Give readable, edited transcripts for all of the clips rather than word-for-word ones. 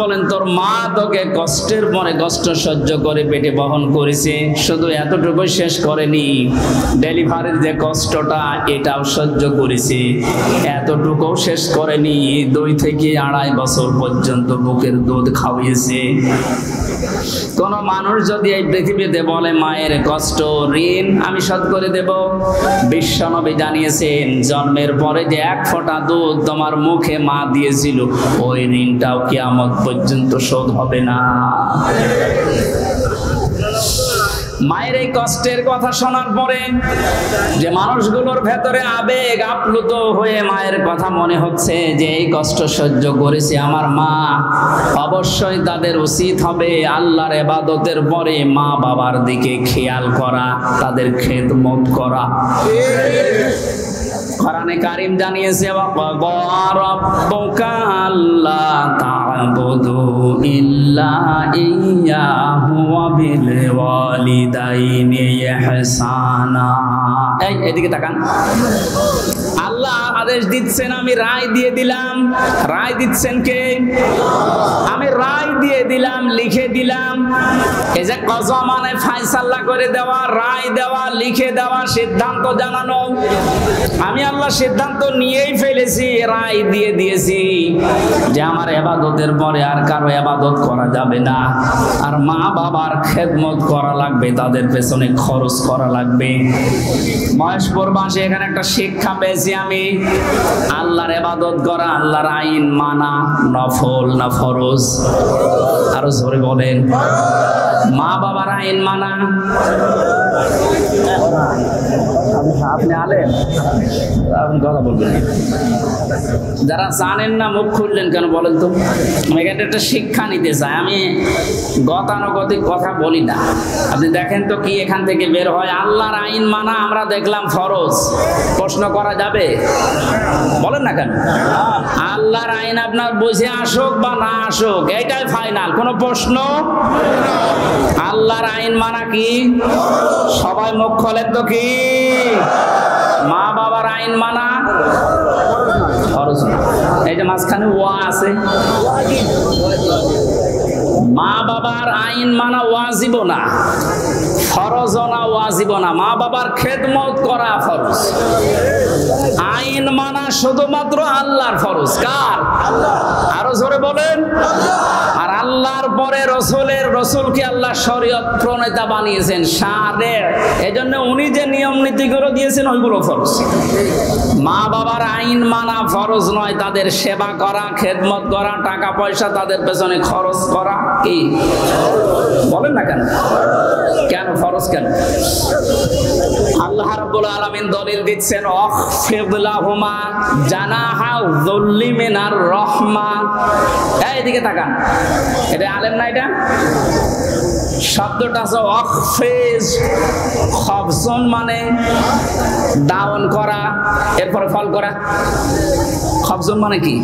বলেন তোর মা তোকে কষ্টের পরে কষ্ট সহ্য করে পেটে বহন করেছে, শুধু এতটুকু শেষ করেনি, ডেলিভারির যে কষ্টটা এটাও সহ্য করেছে, এতটুকু শেষ করেনি, 2 থেকে 2.5 বছর পর্যন্ত বুকের দুধ খাওয়িয়েছে। কোন মানুষ যদি এই পৃথিবীতে বলে মায়ের কষ্ট ঋণ আমি শোধ করে দেব, বিশ্বনবী জানিয়েছেন জন্মের পরে যে 1 ফোঁটা দুধ তোমার মুখে মা দিয়েছিল ওই ঋণটাও কিয়ামত পর্যন্ত শোধ হবে না। মায়ের এই কষ্টের কথা শোনার পরে যে মানুষগুলোর ভেতরে আবেগ আপ্লুত হয়ে মায়ের কথা মনে হচ্ছে যে এই কষ্ট সহ্য করেছে আমার মা, অবশ্যই তাদের উচিত হবে আল্লাহর ইবাদতের পরে মা বাবার দিকে খেয়াল করা, তাদের খেদমত করা। কোরআনে কারীম জানিয়েছে ওয়া রাব্বুকা আল্লা তা'বুদু ইল্লা ইয়্যাহু ওয়া বিল ওয়ালিদাইনি ইহসানা। এই এদিকে তাকান, আল্লাহ আদেশ দিচ্ছেন, আমি রায় দিয়ে দিলাম। রায় দিচ্ছেন কে? আমি রায় দিয়ে দিলাম, লিখে দিলাম। এই যে কজা মানে ফয়সালা করে দেওয়া, রায় দেওয়া, লিখে দেওয়া, সিদ্ধান্ত জানানো। আমি আল্লাহ সিদ্ধান্ত নিয়েই ফেলেছি, রায় দিয়ে দিয়েছি যে আমার ইবাদতের পরে আর কারো ইবাদত করা যাবে না, আর মা বাবার খেদমত করা লাগবে, তাদের পেছনে খরচ করা লাগবে। মহেশপুর বাসী এখানে একটা শিক্ষা পেয়েছি আমি, আল্লাহর ইবাদত করা, আল্লাহর আইন মানা নফল না ফরজ? আরো জোরে বলেন। মা বাবার আইন মানা, আপনি আলেম কথা বলবেন, যারা জানেন না মুখ খুললেন কেন বলেন তো? এখানে একটা শিক্ষা নিতে চাই, আমি গতানুগতিক কথা বলি না। আপনি দেখেন তো কি এখান থেকে বের হয়। আল্লাহর আইন মানা আমরা দেখলাম ফরজ, প্রশ্ন করা যাবে? বলেন না কেন? আল্লাহর আইন আপনার বুঝে আসুক বা না আসুক এটাই ফাইনাল, কোনো প্রশ্ন। আল্লাহর আইন মানা কি? সবাই মুখ খোলেন তো কি? মা বাবার আইন মানা ফরজ। এই যে মাঝখানে ওয়া আছে, মা বাবার আইন মানা ওয়াজিব না, ফরজ না, ওয়াজিব না। মা বাবার খেদমত করা ফরজ, আইন মানা শুধুমাত্র আল্লাহর ফরজ। কার? আরো জোরে বলেন। আর আল্লাহর পরে রসুলকে আল্লাহ শরীয়ত প্রণেতা বানিয়েছেন, শারে। এজন্য উনি যে নিয়ম নীতিগুলো দিয়েছেন ওইগুলো ফরজ। মা বাবার আইন মানা ফরজ নয়, তাদের সেবা করা, খেদমত করা, টাকা পয়সা তাদের পেছনে খরচ করা কি? বলেন না কেন? কেন ফরজ কেন? আল্লাহ রাব্বুল আলামিন দলিল দিচ্ছেন আখফিদ লাহুমা জানাহা যুল্লি মিনার রাহমা। এইদিকে তাকান, এটা আলেম না? এটা শব্দটা আছে আখফিজ, খফজন মানে ডাউন করা, এরপরে ফল করা। খফজন মানে কি?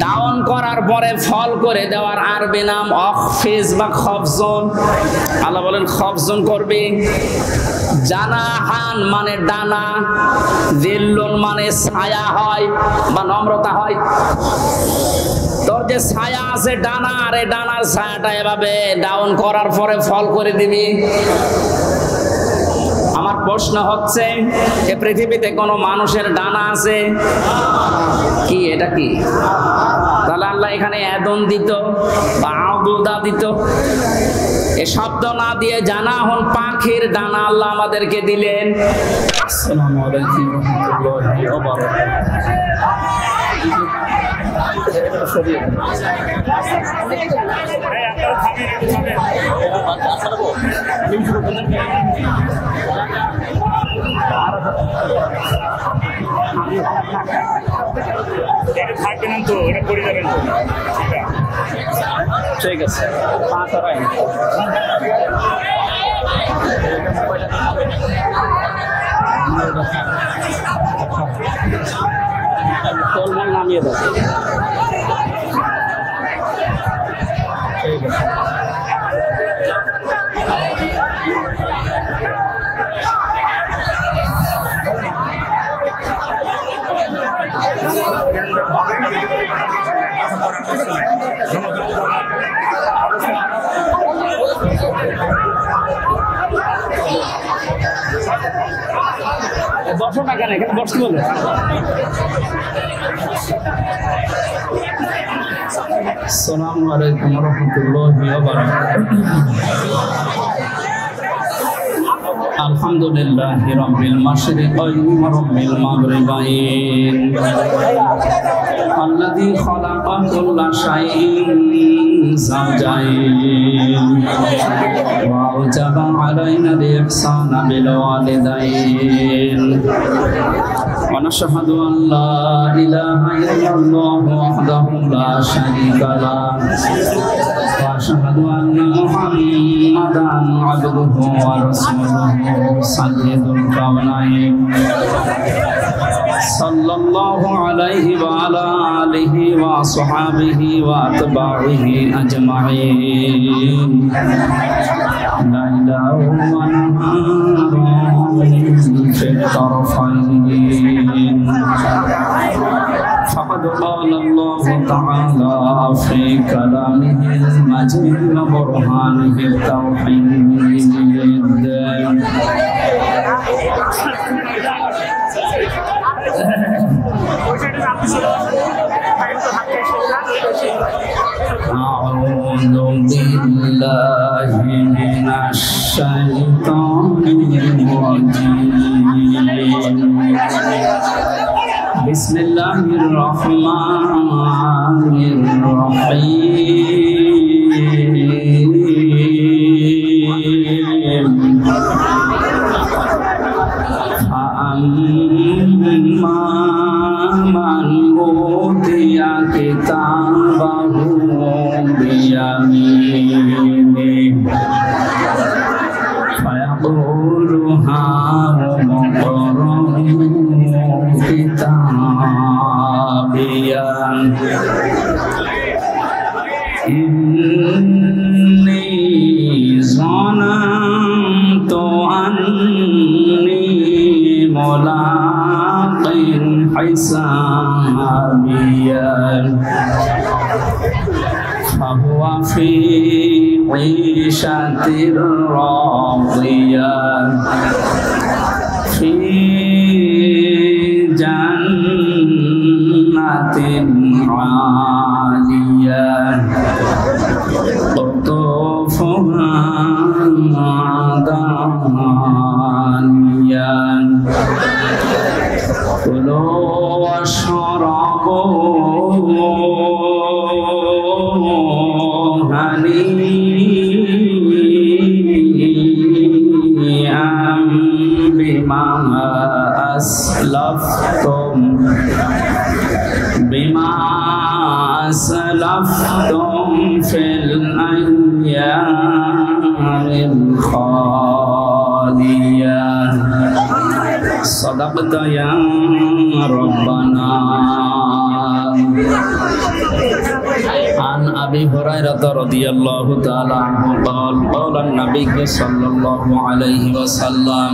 ডাউন করার পরে ফল করে দেওয়ার আরবি নাম আখফিজ বা খফজন। আল্লাহ বলেন খফজন করবে। জানাহান মানে ডানা, জিল্লুন মানে ছায়া হয় বা নম্রতা হয়। তোর যে ছায়া আছে ডানা, আর এই ডানার ছায়াটা এভাবে ডাউন করার পরে ফল করে দিবি। আমার প্রশ্ন হচ্ছে, এ পৃথিবীতে কোনো মানুষের ডানা আছে কি? এটা কি? তাহলে আল্লাহ এখানে এদন দিত বা আবুদা দিত, এ শব্দ না দিয়ে জানা হন পাখির ডানা আল্লাহ আমাদেরকে দিলেন। আসসালামু আলাইকুম ওয়া রাহমাতুল্লাহি ওয়া থাকবেন তো, এটা করে যাবেন তো। ঠিক আছে, 5 আড়াই তোলমান নামিয়ে দাও। ঠিক আছে। বসো না কেন, এখানে বসতে বলো। আসসালামু আলাইকুম ওয়া রাহমাতুল্লাহি ওয়া বারাকাতুহু। আলহামদুলিল্লাহি রাব্বিল মাশরিকাইন ওয়া রাব্বিল মাগরিবাইন আল্লাযী খালাকা কুল্লা শাইইন যাওজাইন ওয়া আওজাবা আলাইনাল ইহসানা বিল ওয়ালিদাইন ওয়া নাশহাদু আন লা ইলাহা ইল্লাল্লাহু ওয়াহদাহু লা শারীকা লাহু ওয়া আশহাদু আন্না মুহাম্মাদান আবদুহু ওয়া রাসূলুহু সাইয়্যিদুল কাওনাইন সাল্লাল্লাহু আলাইহি ওয়া আলা আলিহি ওয়া আসহাবিহি ওয়া আতবাইহি আজমাইন লা ইলাহা ইল্লাল্লাহু ফিত তারফাইন فقد قال الله تعالى في كلامه المجيد وبرهانه التوحيد أعوذ بالله من الشيطان الرجيم بسم الله الرحمن الرحيم فأما من أوتي كتابه بيمينه فيقول هاؤم اقرءوا كتابيا إني ظننت أني ملاق حسابيا فهو في عيشة راضية في جنة عالية قطوفها دانية كلوا واشربوا هنيئا بما أسلفتم في الأيام الخالية صدقت يا ربنا. عن أبي هريرة رضي الله تعالى عنه قال قال النبي صلى الله عليه وسلم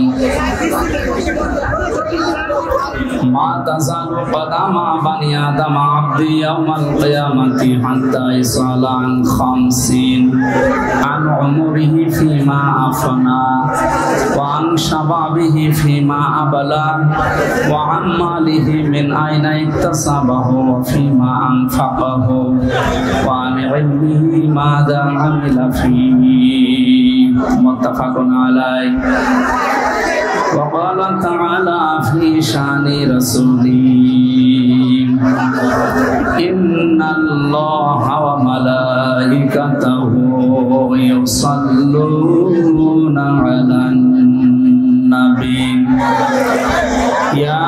ما تزال قدم بني آدم عبدي يوم القيامة حتى يسأل عن 50 عن عمره فيما أفنى وعن شبابه فيما أبلى وعن ماله من أين اكتسبه وفيما أنفقه وعن علمه ماذا عمل فيه. متفق عليه. وقال تعالى في شان رسوله إن الله وملائكته يصلون على النبي يا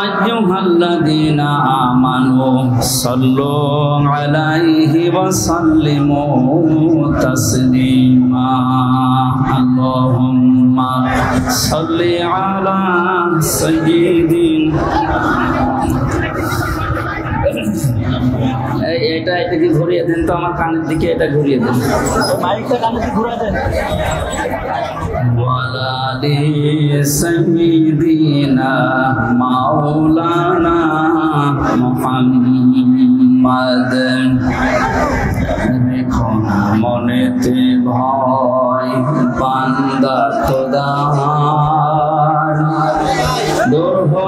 أيها الذين آمنوا صلوا عليه وسلموا تسليما. اللهم صل على سيدنا. এটা এটাকে ঘুরিয়ে দেন তো, আমার কানের দিকে এটা ঘুরিয়ে দেন, মাইকটা কানের দিকে ঘুরিয়ে দেন। ওয়ালালি সাইয়্যিদিনা মাওলানা মুহাম্মদ। রেখো মনেতে ভয় বান্দা খোদার,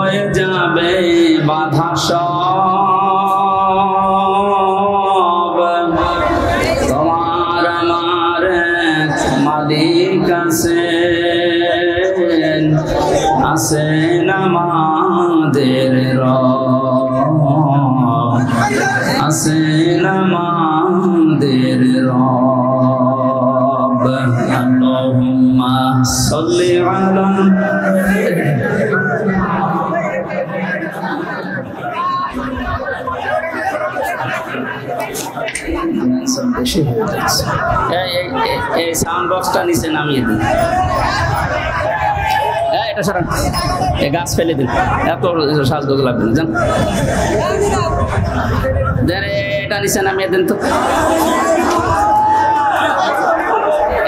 হয়ে যাবে বাধা সব, তোমার আমার এক মালিক আছেন, আছেন আমাদের রব, আছেন আমাদের রব। আল্লাহুম্মা সাল্লি আলা এই সাউন্ড বক্সটা নিচে নামিয়ে দিন, এটা সারা এই গাছ ফেলে দিন, এত সাজগোজ লাগবে না, জান এটা নিচে নামিয়ে দিন তো,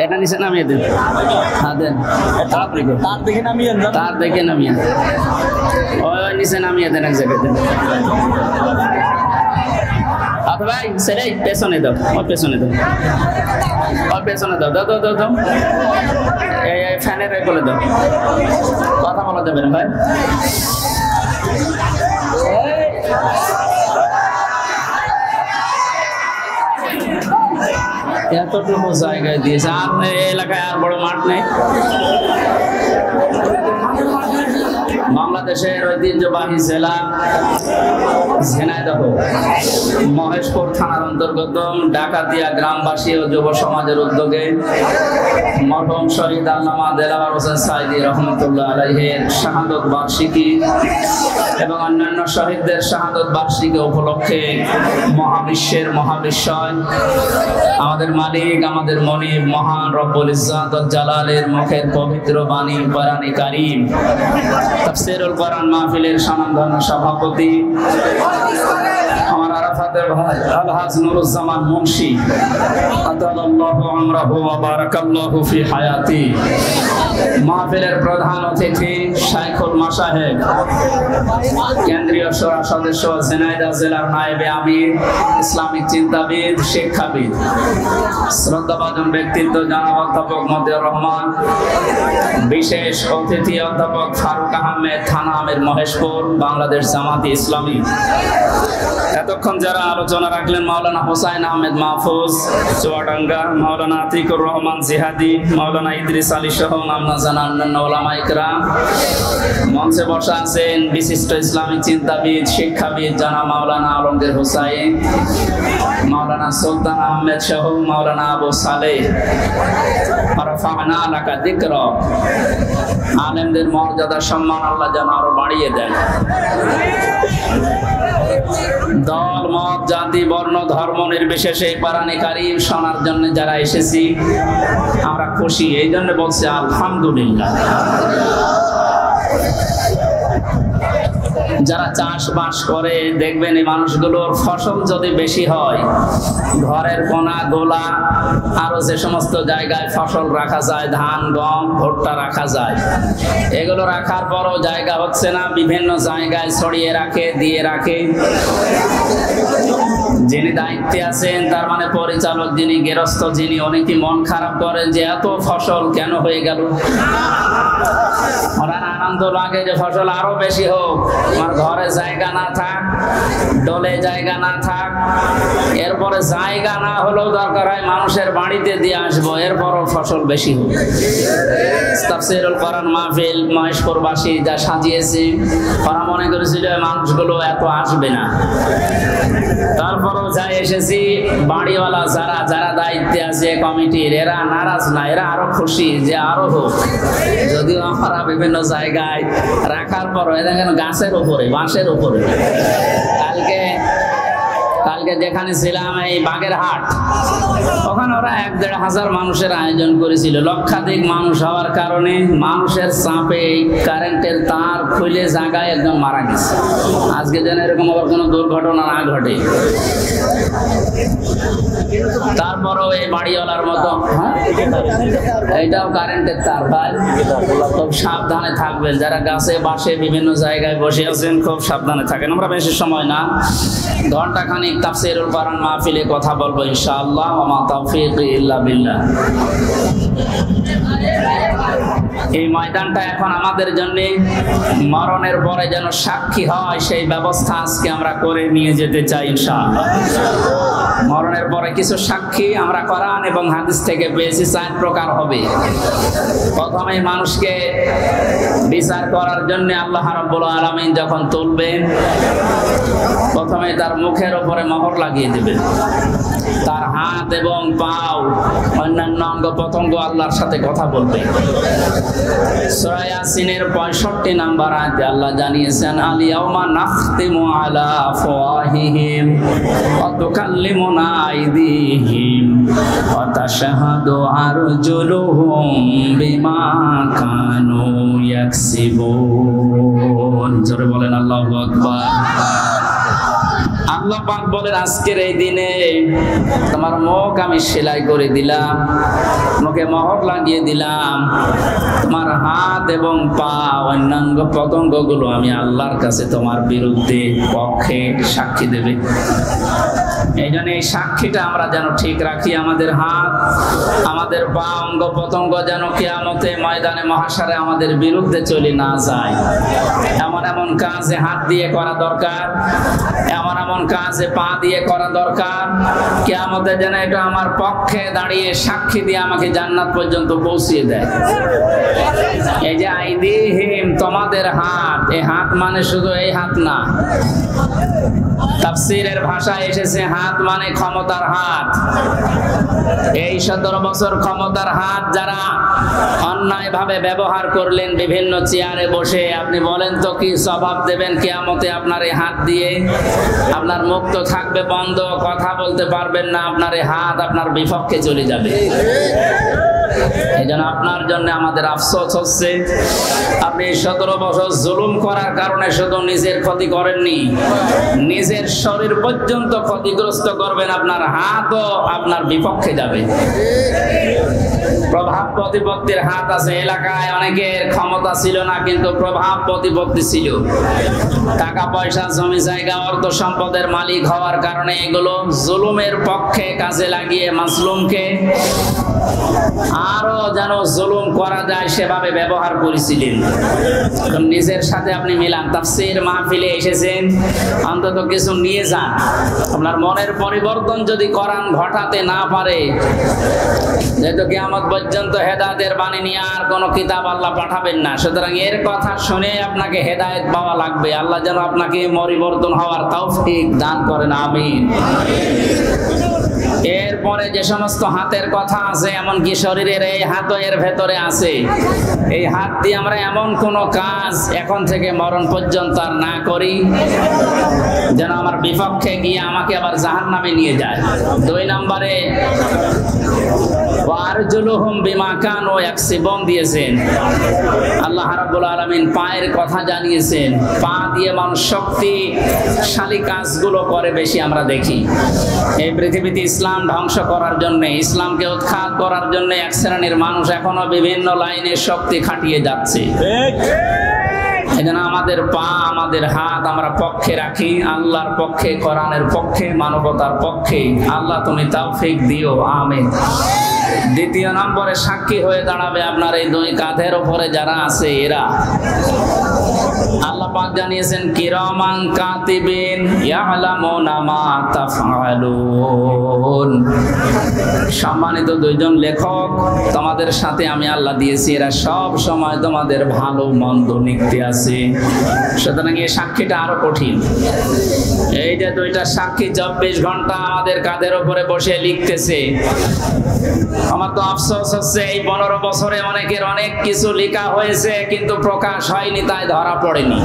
এটা নিচে নামিয়ে দিন, হ্যাঁ দেন, তার দেখে নামিয়ে, তার দেখে নামিয়ে, ওই নিচে নামিয়ে দেন এক জায়গায় দেন। আচ্ছা ভাই সেটাই পেছনে দাও, ওর পেছনে দাও, ওর পেছনে দাও, দাও দাও দাও দাও, এই ফ্যানের বলে দাও, কথা বলা যাবে না ভাই। এতটুকু জায়গায় দিয়েছে, আর এলাকায় আর বড় মাঠ নেই। বাংলাদেশের ঐতিহ্যবাহী জেলা ঝিনাইদহ মহেশপুর থানার অন্তর্গত ডাকাতিয়া গ্রামবাসী ও যুব সমাজের উদ্যোগে মরহুম শহীদ আল্লামা দেলাওয়ার হোসেন সাঈদী রহমতুল্লাহ আলাইহির শাহাদত বার্ষিকী এবং অন্যান্য শহীদদের শাহাদত বার্ষিকী উপলক্ষে মহাবিশ্বের মহাবিশ্বয় আমাদের মালিক, আমাদের মনিব মহান রব্বুল ইজ্জত ওয়াল জালালের মুখের পবিত্র বাণী কোরআনে কারীম তাফসীরুল কোরআন মাহফিলের সম্মানিত সভাপতি আমার আরাফাতের ভাই আলহাজ নুরুজ্জামান মুন্সি আতালাল্লাহু আমরাহু ওয়া বারাকাল্লাহু ফি হায়াতি, মাহফিলের প্রধান অতিথি শাইখুল মাশায়েখ কেন্দ্রীয় শোরা সদস্য ঝিনাইদহ জেলার নায়েবে আমির ইসলামিক চিন্তাবিদ শিক্ষাবিদ শ্রদ্ধাভাজন ব্যক্তিত্ব জনাব অধ্যাপক মতিউর রহমান, বিশেষ অতিথি অধ্যাপক ফারুক আহমেদ থানা আমির মহেশপুর বাংলাদেশ জামাতে ইসলামী। এতক্ষণ যারা আলোচনা রাখলেন মাওলানা হোসাইন আহমেদ মাহফুজ চুয়াডাঙ্গা, মাওলানা আতিকুর রহমান জিহাদি, মাওলানা ইদ্রিস আলী সহ নামনা জানা অন্যান্য ওলামা ইকরাম। মঞ্চে বসা আছেন বিশিষ্ট ইসলামী চিন্তাবিদ শিক্ষাবিদ জনাব মাওলানা আলমগীর হোসাইন, মাওলানা সুলতান আহমেদ সহ মাওলানা আবু সালেহ। রাফা'না লাকা যিকরা, আলেমদের মর্যাদা সম্মান আল্লাহ যেন আরো বাড়িয়ে দেন। দল মত জাতি বর্ণ ধর্ম নির্বিশেষে কোরআনে কারীম শোনার জন্য যারা এসেছি আমরা খুশি, এই জন্য বলছি আলহামদুলিল্লাহ। যারা চাষবাস করে দেখবেন এই মানুষগুলোর ফসল যদি বেশি হয়, ঘরের কোনা গোলা আরো যে সমস্ত জায়গায় ফসল রাখা যায়, ধান গম ভুট্টা রাখা যায়, এগুলো রাখার পরও জায়গা হচ্ছে না, বিভিন্ন জায়গায় ছড়িয়ে রাখে, দিয়ে রাখে। যিনি দায়িত্বে আছেন তার মানে পরিচালক যিনি, গৃহস্থ যিনি, অনেকে মন খারাপ করেন যে এত ফসল কেন হয়ে গেল। ওনার আনন্দ লাগে যে ফসল আরো বেশি হোক, আমার ঘরে জায়গা না থাক, ডলে জায়গা না থাক, এরপরে জায়গা না হলেও দরকার হয় মানুষের বাড়িতে দিয়ে আসবো, এরপরও ফসল বেশি হোক। তাফসীরুল কোরআন মাহফিল মহেশপুরবাসী যা সাজিয়েছে, ওরা মনে করেছিল মানুষগুলো এত আসবে না, তারপরও যাই এসেছি, বাড়িওয়ালা যারা যারা দায়িত্বে আছে কমিটির, এরা নারাজ না, এরা আরো খুশি যে আরো হোক। যদিও আমরা বিভিন্ন জায়গায় রাখার পর দেখেন গাছের উপরে, বাঁশের উপরে। কালকে যেখানে ছিলাম এই বাগেরহাট, ওখানে ওরা ১-১.৫ মানুষের আয়োজন করেছিল। লক্ষাধিক মানুষ হওয়ার কারণে মানুষের চাপে কারেন্টের তার খুলে জায়গায় একদম মারা গেছে। আজকে যেন এরকম আবার কোনো দুর্ঘটনা না ঘটে। তারপরও এই বাড়িওয়ালার মতো এইটাও কারেন্টের তার ভাই, খুব সাবধানে থাকবেন। যারা গাছে বাসে বিভিন্ন জায়গায় বসে আছেন খুব সাবধানে থাকেন। আমরা বেশি সময় না, ঘন্টাখানিক তাফসীরুল কোরআন মাহফিলে কথা বলবো ইনশাআল্লাহ। ওয়া মা তাওফীকি ইল্লা বিল্লাহ। এই ময়দানটা এখন আমাদের জন্য মরণের পরে যেন সাক্ষী হয় সেই ব্যবস্থা আজকে আমরা করে নিয়ে যেতে চাই ইনশাআল্লাহ। মরণের পরে কিছু সাক্ষী আমরা কোরআন এবং হাদিস থেকে পেয়েছি, 4 প্রকার হবে। প্রথমে মানুষকে বিচার করার জন্য আল্লাহ রাব্বুল আলামিন যখন তুলবেন, প্রথমে তার মুখের উপরে মোহর লাগিয়ে দেবেন। তার হাত এবং পাও অন্যান্য অঙ্গ প্রত্যঙ্গ আল্লাহর সাথে কথা বলবে। সূরা ইয়াসিনের 65 নম্বর আয়াতে আল্লাহ জানিয়েছেন, আল ইয়াউমা নাখতিমু আলা আফওয়াহিহিম ওয়া তুকাল্লিমুনা আইদিহিম ওয়া তাশহাদু আরজুলুহুম বিমা কানু ইয়াকসিবুন। জোরে বলেন আল্লাহু আকবার। আল্লাহ পাক বলেন, আজকের এই দিনে তোমার মুখ আমি সেলাই করে দিলাম, মুখে মোহর লাগিয়ে দিলাম, তোমার হাত এবং পা অন্যান্য পতঙ্গগুলো আমি আল্লাহর কাছে তোমার বিরুদ্ধে পক্ষে সাক্ষী দেবে। এই জন্য এই সাক্ষীটা আমরা যেন ঠিক রাখি। আমাদের হাত, আমাদের পা, অঙ্গ প্রত্যঙ্গ যেন কিয়ামতে ময়দানে মহাশারে আমাদের বিরুদ্ধে চলে না যায়। এমন এমন কাজে হাত দিয়ে করা দরকার, এমন এমন কাজে পা দিয়ে করা দরকার, কিয়ামতে যেন এটা আমার পক্ষে দাঁড়িয়ে সাক্ষী দিয়ে আমাকে জান্নাত পর্যন্ত পৌঁছিয়ে দেয়। এই যে আইদিহিম, তোমাদের হাত, এই হাত মানে শুধু এই হাত না, তাফসীরের ভাষায় এসেছে হাত মানে ক্ষমতার হাত। এই 17 বছর ক্ষমতার হাত যারা অন্যায়ভাবে ব্যবহার করলেন বিভিন্ন চেয়ারে বসে, আপনি বলেন তো কি জবাব দেবেন কিয়ামতে আপনার এই হাত দিয়ে? আপনার মুখ তো থাকবে বন্ধ, কথা বলতে পারবেন না, আপনার এই হাত আপনার বিপক্ষে চলে যাবে। এই জন্য আপনার জন্য আমাদের আফসোস হচ্ছে, আপনি 17 বছর জুলুম করার কারণে শুধু নিজের ক্ষতি করেননি, নিজের শরীর পর্যন্ত ক্ষতিগ্রস্ত করবেন, আপনার হাতও আপনার বিপক্ষে যাবে। প্রভাব প্রতিপত্তির হাত আছে। এলাকায় অনেকের ক্ষমতা ছিল না, কিন্তু প্রভাব প্রতিপত্তি ছিল। টাকা পয়সা, জমি জায়গা, অর্থ সম্পদের মালিক হওয়ার কারণে এগুলো জুলুমের পক্ষে কাজে লাগিয়ে মাজলুমকে আরো যেন জুলুম করা যায় সেভাবে ব্যবহার করেছিলেন। নিজের সাথে আপনি মিলান। তাফসীর মাহফিলে এসেছেন, অন্তত কিছু নিয়ে যান। আপনার মনের পরিবর্তন যদি কোরআন ঘটাতে না পারে, যেহেতু কিয়ামত পর্যন্ত হেদায়েতের বাণী নিয়ে আর কোনো কিতাব আল্লাহ পাঠাবেন না, সুতরাং এর কথা শুনে আপনাকে হেদায়েত পাওয়া লাগবে। আল্লাহ যেন আপনাকে পরিবর্তন হওয়ার তৌফিক দান করেন, আমিন। এরপরে যে সমস্ত হাতের কথা আছে, এমনকি শরীরের এই হাতও এর ভেতরে আছে। এই হাত দিয়ে আমরা এমন কোন কাজ এখন থেকে মরণ পর্যন্ত আর না করি যেন আমার বিপক্ষে গিয়ে আমাকে আবার জাহান্নামে নিয়ে যায়। 2 নম্বরে ওয়ারজুলুহুম বিমা কানু ইয়াকসিবুন দিয়েছেন। আল্লাহ রাব্বুল আলামিন পায়ের কথা জানিয়েছেন। পা দিয়ে মানুষ শক্তিশালী কাজগুলো করে বেশি আমরা দেখি। এই পৃথিবীতে ইসলাম ধ্বংস করার জন্য, ইসলামকে উৎখাত করার জন্য এক শ্রেণীর মানুষ এখনো বিভিন্ন লাইনে শক্তি খাটিয়ে যাচ্ছে। এজন্য আমাদের পা, আমাদের হাত আমরা পক্ষে রাখি, আল্লাহর পক্ষে, কোরআনের পক্ষে, মানবতার পক্ষে। আল্লাহ তুমি তৌফিক দিও, আমিন। 2 নম্বরে সাক্ষী হয়ে দাঁড়াবে আপনার এই 2 কাঁধের উপরে যারা আছে এরা। আল্লাহ পাক জানিয়েছেন, কিরামান কাতিবিন ইয়ালামুনা মা তাফআলুন। সম্মানিত 2 জন লেখক তোমাদের সাথে আমি আল্লাহ দিয়েছি, এরা সব সময় তোমাদের ভালো মন্দ লিখতে আছে। সুতরাং এই সাক্ষীটা আরো কঠিন। এই যে 2টা সাক্ষী 24 ঘন্টা আমাদের কাঁধের উপরে বসে লিখতেছে। আমার তো আফসোস হচ্ছে, এই 15 বছরে অনেকের অনেক কিছু লেখা হয়েছে কিন্তু প্রকাশ হয়নি, তাই ধরা পড়েনি।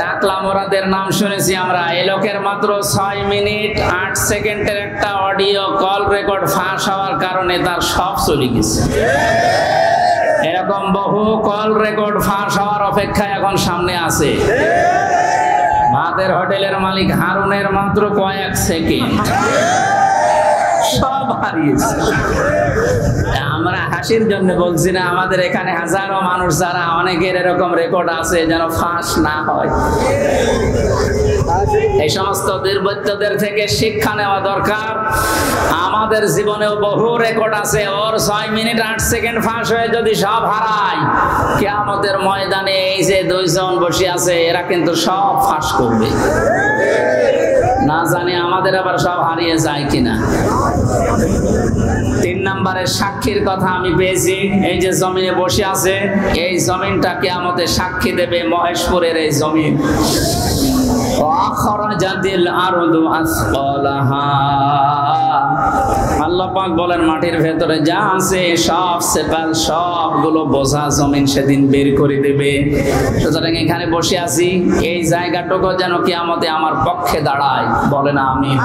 টাকলা মোরাদের নাম শুনেছি আমরা। এই লোকের মাত্র 6 মিনিট 8 সেকেন্ডের একটা অডিও কল রেকর্ড ফাঁস হওয়ার কারণে তার সব চলে গেছে। এরকম বহু কল রেকর্ড ফাঁস হওয়ার অপেক্ষায় এখন সামনে আছে। ভাতের হোটেলের মালিক হারুনের মাত্র কয়েক সেকেন্ড। সব হারিয়েছে। আমরা হাসির জন্য বলছি না, আমাদের এখানে হাজারো মানুষ যারা অনেকের এরকম রেকর্ড আছে যেন ফাঁস না হয়। এই সমস্ত দুর্বৃত্তদের থেকে শিক্ষা নেওয়া দরকার। আমাদের জীবনেও বহু রেকর্ড আছে, ওর 6 মিনিট 8 সেকেন্ড ফাঁস হয়ে যদি সব হারায়, কিয়ামতের ময়দানে এই যে 2 জন বসে আছে এরা কিন্তু সব ফাঁস করবে। না জানি আমাদের আবার সব হারিয়ে যায় কিনা। 3 নম্বরের সাক্ষীর কথা আমি পেয়েছি। এই যে জমিনে বসে আছে, এই জমিনটা কিয়ামতে সাক্ষী দেবে, মহেশপুরের এই জমিন। আল্লাহ পাক বলেন মাটির ভেতরে যা আছে সব সেপাল, সবগুলো বোঝা জমিন সেদিন বের করে দেবে। সুতরাং এখানে বসে আছি, এই জায়গাটুকু যেন কিয়ামতে আমার পক্ষে দাঁড়ায়, বলেন আমিন।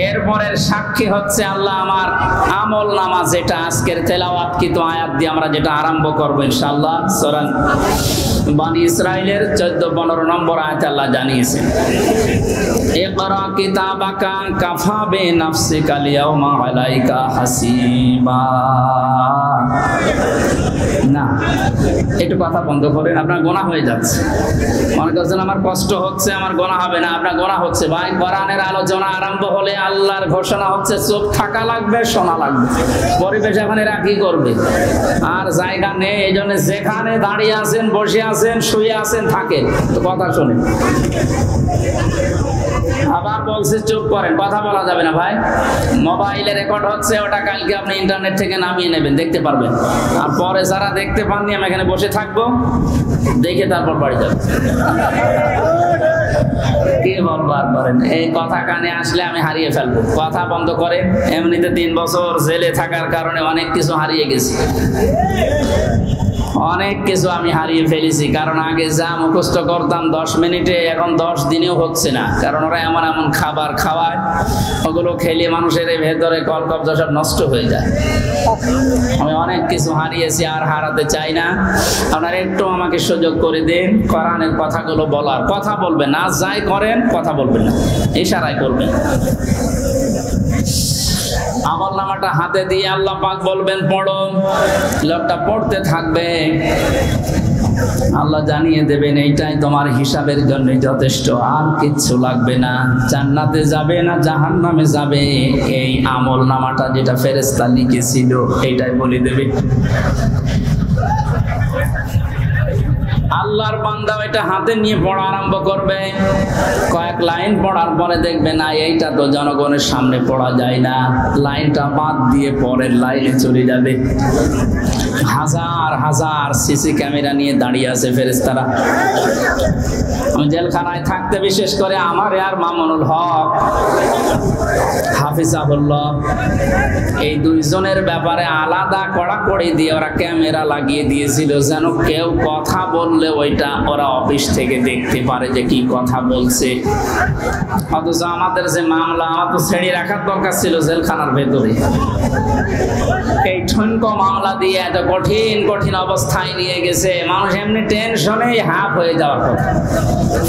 এরপরের সাক্ষী হচ্ছে আল্লাহ আমার আমল নামা, যেটা আজকের তেলাওয়াতকৃত আয়াত দিয়ে আমরা যেটা আরম্ভ করবো ইনশাআল্লাহ। সূরা বনী ইসরাইলের 14-15 নম্বর আয়াতে আল্লাহ জানিয়েছেন, ইকরা কিতাবাকা কাফা বিনাফসিকা আল-ইয়াওমা আলাইকা হাসিবা। না, একটু কথা বন্ধ করেন, আপনার গোনা হয়ে যাচ্ছে। মনে করছেন আমার কষ্ট হচ্ছে, আমার গোনা হবে না, আপনার গোনা হচ্ছে। ভাই, কোরআনের আলোচনা আরম্ভ হলে আল্লাহর ঘোষণা হচ্ছে চোখ থাকা লাগবে, শোনা লাগবে। পরিবেশ এখানে কি করবে? আর জায়গা নেই, এই জন্য যেখানে দাঁড়িয়ে আছেন, বসে আছেন, শুয়ে আছেন, থাকেন, তো কথা শোনেন। আবার বলছে চুপ করেন, কথা বলা যাবে না। ভাই, মোবাইলে রেকর্ড হচ্ছে, ওটা কালকে আপনি ইন্টারনেট থেকে নামিয়ে নেবেন, দেখতে পারবেন। আর পরে যারা দেখতে পাননি, আমি এখানে বসে থাকবো, দেখে তারপর বাড়ি যাবেন। কি বলবার করেন, এই কথা কানে আসলে আমি হারিয়ে ফেলবো। কথা বন্ধ করেন। এমনিতে 3 বছর জেলে থাকার কারণে অনেক কিছু হারিয়ে গেছি, অনেক কিছু আমি হারিয়ে ফেলেছি। কারণ আগে যা মুখস্থ করতাম 10 মিনিটে, এখন 10 দিনেও হচ্ছে না। কারণ ওরা এমন এমন খাবার খাওয়ায়, ওগুলো খেলে মানুষের ভেতরে কলকব্জা সব নষ্ট হয়ে যায়। আমি অনেক কিছু হারিয়েছি, আর হারাতে চাই না। আপনারা একটু আমাকে সুযোগ করে দিন কোরআনের কথাগুলো বলার। কথা বলবেন না, যাই করেন কথা বলবেন না, ইশারায় করবেন। আমল নামাটা হাতে দিয়ে আল্লাহ পাক বলবেন পড়ো, লোকটা পড়তে থাকবে। আল্লাহ জানিয়ে দেবেন এইটাই তোমার হিসাবের জন্য যথেষ্ট, আর কিচ্ছু লাগবে না। জান্নাতে যাবে না জাহান্নামে যাবে, এই আমল নামাটা যেটা ফেরেশতা লিখেছিল এইটাই বলে দেবে। আল্লাহর বান্দা এটা হাতে নিয়ে পড়া আরম্ভ করবে। কয়েক লাইন পড়ার পরে দেখবে না, এইটা তো জনগণের সামনে পড়া যায় না, লাইনটা বাদ দিয়ে পরের লাইনে চলে যাবে। হাজার হাজার সিসি ক্যামেরা নিয়ে দাঁড়িয়ে আছে ফেরেশতারা। আমি জেলখানায় থাকতে বিশেষ করে আমার আর মামুনুল হক হাফিজাহুল্লাহ, এই 2 জনের ব্যাপারে আলাদা কড়াকড়ি দিয়ে ওরা ক্যামেরা লাগিয়ে দিয়েছিল, যেন কেউ কথা বললে ওইটা ওরা অফিস থেকে দেখতে পারে যে কি কথা বলছে। অথচ আমাদের যে মামলা, আমার তো ছেড়ে রাখার দরকার ছিল জেলখানার ভেতরে। এই ঠনকো মামলা দিয়ে এত কঠিন কঠিন অবস্থায় নিয়ে গেছে, মানুষ এমনি টেনশনেই হাফ হয়ে যাওয়ার কথা।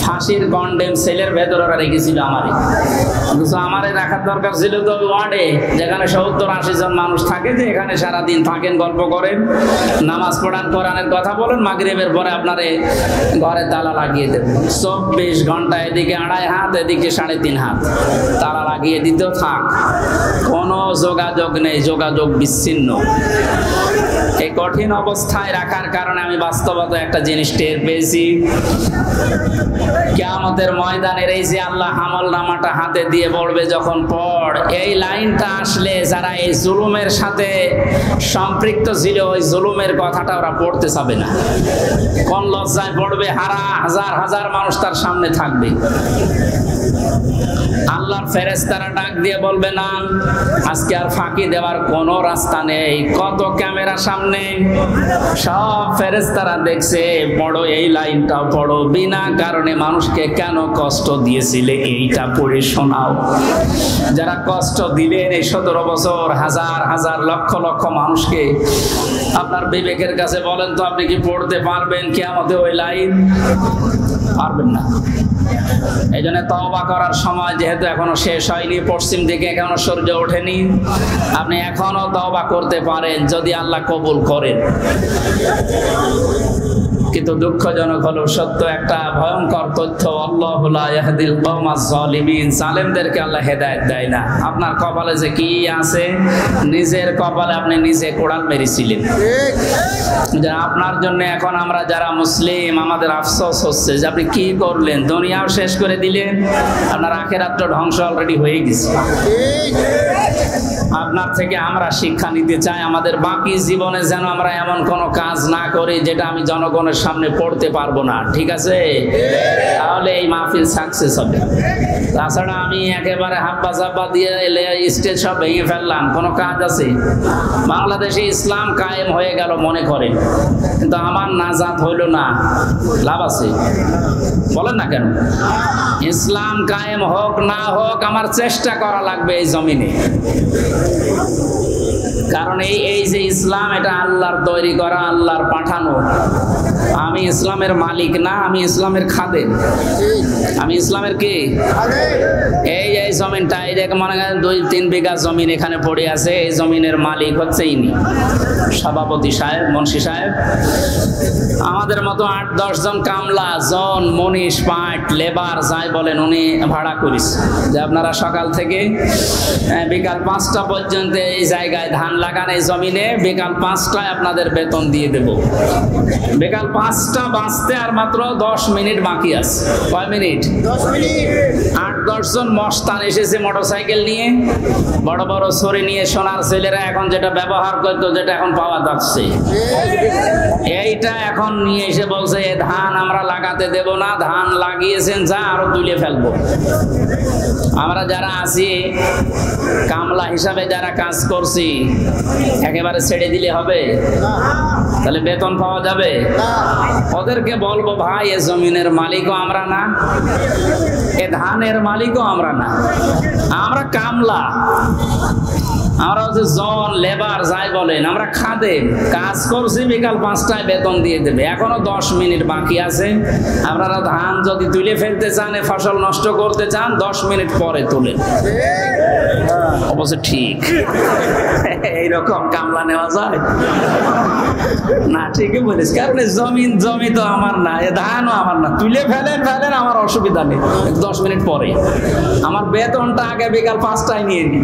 ফাঁসির কন্ডেম সেলের ভেতরে ওরা রেখেছিল আমারই, অথচ আমারই রাখার দরকার ছিল তো ওয়ার্ডে, যেখানে 70-80 জন মানুষ থাকে, যে এখানে সারাদিন থাকেন, গল্প করেন, নামাজ পড়ান, কোরআনের কথা বলেন, মাগরিবের পরে আপনারে ঘরে তালা লাগিয়ে দেবেন। 24 ঘন্টা এদিকে 2.5 হাত, এদিকে 3.5 হাত তালা লাগিয়ে দিতে থাক, কোনো যোগাযোগ নেই, যোগাযোগ বিচ্ছিন্ন। এই কঠিন অবস্থায় রাখার কারণে আমি বাস্তবতা একটা জিনিস টের পেয়েছি। কিয়ামতের ময়দানের এই যে আল্লাহ আমল নামাটা হাতে দিয়ে বলবে যখন পড়, এই লাইনটা আসলে যারা এই জুলুমের সাথে সম্পৃক্ত ছিল, ওই জুলুমের কথাটা ওরা পড়তে চাবে না। কোন লজ্জায় পড়বে, হাজার হাজার মানুষ তার সামনে থাকবে। আল্লাহর ফেরেশতারা ডাক দিয়ে বলবে না, আজকে আর ফাঁকি দেওয়ার কোনো রাস্তা নেই। কত ক্যামেরা সামনে, সব ফেরেশতারা দেখছে, পড়ো এই লাইনটাও পড়ো, বিনা কারণে মানুষকে কেন কষ্ট দিয়েছিলে এইটা পড়ে শোনাও। যারা কষ্ট দিলেন এই 17 বছর, হাজার হাজার লক্ষ লক্ষ মানুষকে, আপনার বিবেকের কাছে বলেন তো, আপনি কি পড়তে পারবেন কিয়ামতে ওই লাইন? পারবেন না। এই জন্য তওবা করার সময় যেহেতু এখনো শেষ হয়নি, পশ্চিম দিকে এখনো সূর্য ওঠেনি, আপনি এখনো তওবা করতে পারেন যদি আল্লাহ কবুল করেন। কিন্তু দুঃখজনক হলো সত্য একটা ভয়ঙ্কর তথ্য, আল্লাহু লা ইয়াহদিল কওমাজ জালিমিন, জালেমদেরকে আল্লাহ হেদায়েত দেয় না। আপনার কপালে যে কি আছে, নিজের কপালে আপনি নিজে কোড়াল মেরেছিলেন। যে আপনার জন্য এখন আমরা যারা মুসলিম, আমাদের আফসোস হচ্ছে যে আপনি কি করলেন, দুনিয়াও শেষ করে দিলেন, আপনার আখিরাতটা ধ্বংস অলরেডি হয়ে গেছে। আপনার থেকে আমরা শিক্ষা নিতে চাই, আমাদের বাকি জীবনে যেন আমরা এমন কোনো কাজ না করি যেটা আমি জনগণের সামনে পড়তে পারবো না, ঠিক আছে? তাহলে এই মাহফিল সাকসেস হবে। তাছাড়া আমি একেবারে হাব্বা জাব্বা দিয়ে স্টেজ সব ভেঙে ফেললাম, কোনো কাজ আছে? বাংলাদেশে ইসলাম কায়েম হয়ে গেল মনে করেন, কিন্তু আমার নাজাত হইল না, লাভ আছে? বলেন না কেন? ইসলাম কায়েম হোক না হোক আমার চেষ্টা করা লাগবে এই জমিনে। কারণ এই যে ইসলাম, এটা আল্লাহর তৈরি করা, আল্লাহর পাঠানো। আমি ইসলামের মালিক না, আমি ইসলামের খাদেম। আমি ইসলামের কি? এই জমিনটা, এই যে মনে করেন 2-3 বিঘা জমিন এখানে পড়ে আছে, এই জমিনের মালিক হচ্ছে ইনি, সভাপতি সাহেব, মুন্সি সাহেব। আমাদের মতো 8-10 জন কামলা, জন, মনীষ, পাট, লেবার যাই বলেন, উনি ভাড়া করিস যে আপনারা সকাল থেকে বিকাল 5টা পর্যন্ত এই জায়গায় ধান লাগান, এই জমিনে বিকাল 5টায় আপনাদের বেতন দিয়ে দেব। বিকাল 5টা বাজতে আর মাত্র 10 মিনিট বাকি আছে। কয় মিনিট? 10 মিনিট। 8-10 জন মস্তান এসেছে মোটরসাইকেল নিয়ে, বড় বড় ছড়ি নিয়ে, সোনার ছেলেরা এখন যেটা ব্যবহার করতো, যেটা এখন পাওয়া যাচ্ছে, এইটা এখন নিয়ে এসে বলছে ধান আমরা লাগাতে দেব না, ধান লাগিয়েছেন যা আরো তুলে ফেলবো। আমরা যারা আছি কামলা হিসাবে যারা কাজ করছি, একেবারে ছেড়ে দিলে হবে? তাহলে বেতন পাওয়া যাবে? ওদেরকে বলবো ভাই, এ জমিনের মালিকও আমরা না, এ ধানের মালিকও আমরা না, আমরা কামলা, আমরা হচ্ছে জন, লেবার যাই বলেন, আমরা খাদেম, কাজ করছি, বিকাল 5টায় বেতন দিয়ে দেবে। এখনো 10 মিনিট বাকি আছে। আপনারা ধান যদি তুলে ফেলতে চান, ফসল নষ্ট করতে চান, 10 মিনিট পরে তুলেন। অবশ্য ঠিক এইরকম কামলা নেওয়া যায় না? ঠিকই বলিস, কারণ জমি তো আমার না, এ ধানও আমার না, তুলে ফেলেন, আমার অসুবিধা নেই, 10 মিনিট পরে। আমার বেতনটা আগে বিকাল 5টায় নিয়ে নিই।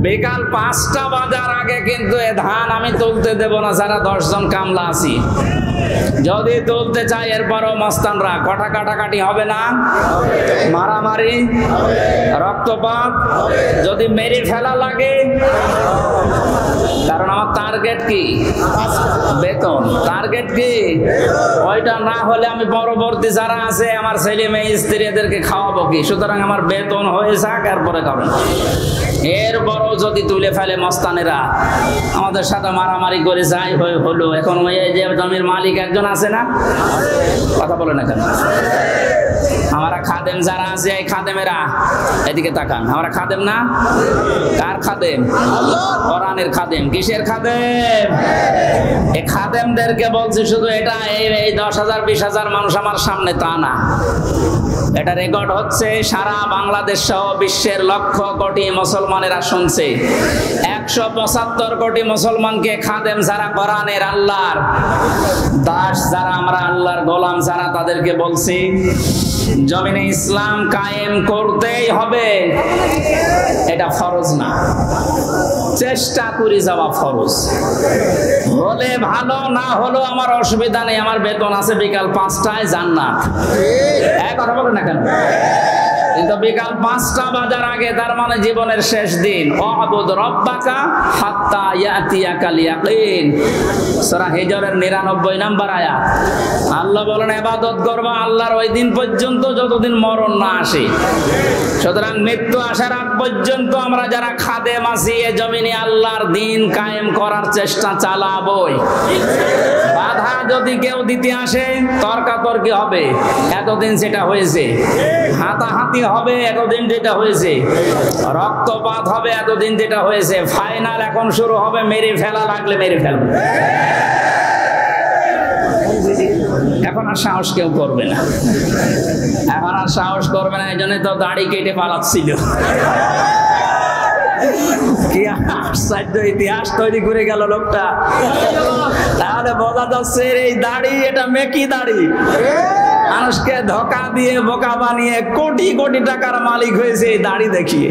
বিকাল 5টা বাজার আগে কিন্তু এ ধান আমি তুলতে দেব না, যারা 10 জন কামলা আছি। যদি তুলতে চাই এরপরও মস্তানরা কটা কাটাকাটি হবে না, মারামারি, রক্তপাত, যদি মেরে ফেলা লাগে। কারণ আমার টার্গেট কি? বেতন। টার্গেট কি? ওইটা না হলে আমি পরবর্তী যারা আছে আমার ছেলে মেয়ে স্ত্রী এদেরকে খাওয়াবো কি? সুতরাং আমার বেতন হয়ে যাক, এরপরে খাবেন। এরপরও যদি তুলে ফেলে মস্তানেরা, আমাদের সাথে মারামারি করে যাই হলো। এখন ওই যে জমির মালিক একজন আছে না, কথা বলে না কেন? আমরা খাদেম যারা আছে, এই খাদেমেরা এদিকে তাকান, আমরা খাদেম না? কার খাদেম? কোরআনের খাদেম। কিসের খাদেম? এই খাদেমদেরকে বলছি শুধু এটা এই 10,000-20,000 মানুষ আমার সামনে তা না, এটা রেকর্ড হচ্ছে, সারা বাংলাদেশ সহ বিশ্বের লক্ষ কোটি মুসলমানেরা শুনছে। 175 কোটি মুসলমানকে খাদেম যারা, কোরআনের আল্লাহর দাস যারা, আমরা আল্লাহর গোলাম যারা, তাদেরকে বলছি জমিনে ইসলাম কায়েম করতেই হবে। এটা ফরজ না, চেষ্টা করে যাওয়া ফরজ। হলে ভালো, না হলো আমার অসুবিধা নেই, আমার বেতন আছে বিকাল 5টায়, জান্নাত। কথা বলেন না কেন? কিন্তু বিকাল 5টা বাজার আগে, তার মানে জীবনের শেষ দিন। ওয়াবুদ রব্বাকা হাত্তা ইয়াতিয়াকাল ইয়াকিন, সূরা হিজরের 99 নম্বর আয়াত। আল্লাহ বলেন ইবাদত করবা আল্লাহর ওই দিন পর্যন্ত যতদিন মরণ না আসে। সুতরাং মৃত্যু আসার আগ পর্যন্ত আমরা যারা খাদেম আছি, এ জমিনে আল্লাহর দিন কায়েম করার চেষ্টা চালাবই। বাধা যদি কেউ দিতে আসে, তর্কাতর্কি হবে, এতদিন সেটা হয়েছে। হাতাহাতি হবে, এতদিন যেটা হয়েছে। রক্তপাত হবে, এতদিন যেটা হয়েছে। ফাইনাল এখন শুরু হবে, মেরে ফেলা লাগলে মেরে ফেলবে। এখন আর সাহস কেউ করবে না, এখন আর সাহস করবে না, এই জন্য তো দাড়ি কেটে পালাচ্ছিল। কি আশ্চর্য ইতিহাস তৈরি করে গেল লোকটা। তাহলে বোঝা যাচ্ছে এই দাড়ি এটা মেকি দাড়ি, মানুষকে ধোকা দিয়ে বোকা বানিয়ে কোটি কোটি টাকার মালিক হয়েছে এই দাড়ি দেখিয়ে।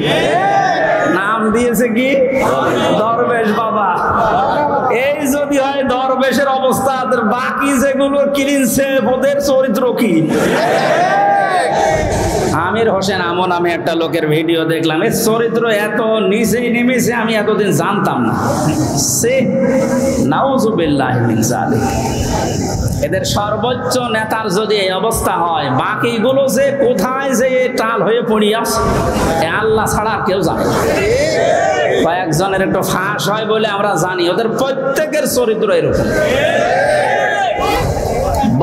নাম দিয়েছে কি দরবেশ বাবা। এই যদি হয় দরবেশের অবস্থা, বাকি যেগুলো কিনছে ওদের চরিত্র কি? আমির হোসেন আমন আমি একটা লোকের ভিডিও দেখলাম, এর চরিত্র এত নিচে নেমেছে আমি এতদিন জানতাম না। সে নাউজুবিল্লাহ মিন যালিক। এদের সর্বোচ্চ নেতার যদি এই অবস্থা হয়, বাকিগুলো যে কোথায় যে টাল হয়ে পড়ি আছে আল্লাহ ছাড়া আর কেউ জানে না। কয়েকজনের একটু ফাঁস হয় বলে আমরা জানি, ওদের প্রত্যেকের চরিত্র এরকম।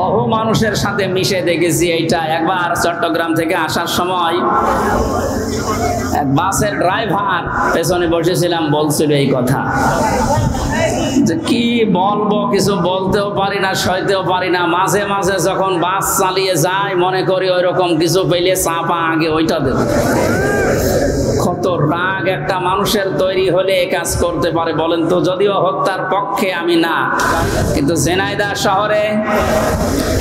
বহু মানুষের সাথে মিশে দেখেছি এইটা। একবার চট্টগ্রাম থেকে আসার সময় এক বাসের ড্রাইভার, পেছনে বসেছিলাম, বলছিল এই কথা যে কি বলবো, কিছু বলতেও পারি না, সইতেও পারি না। মাঝে মাঝে যখন বাস চালিয়ে যায় মনে করি ওই রকম কিছু পেলে চাপা আগে ওইটা দেব। কত রাগ একটা মানুষের তৈরি হলে এ কাজ করতে পারে বলেন তো? যদিও হত্যার পক্ষে আমি না, কিন্তু ঝিনাইদহ শহরে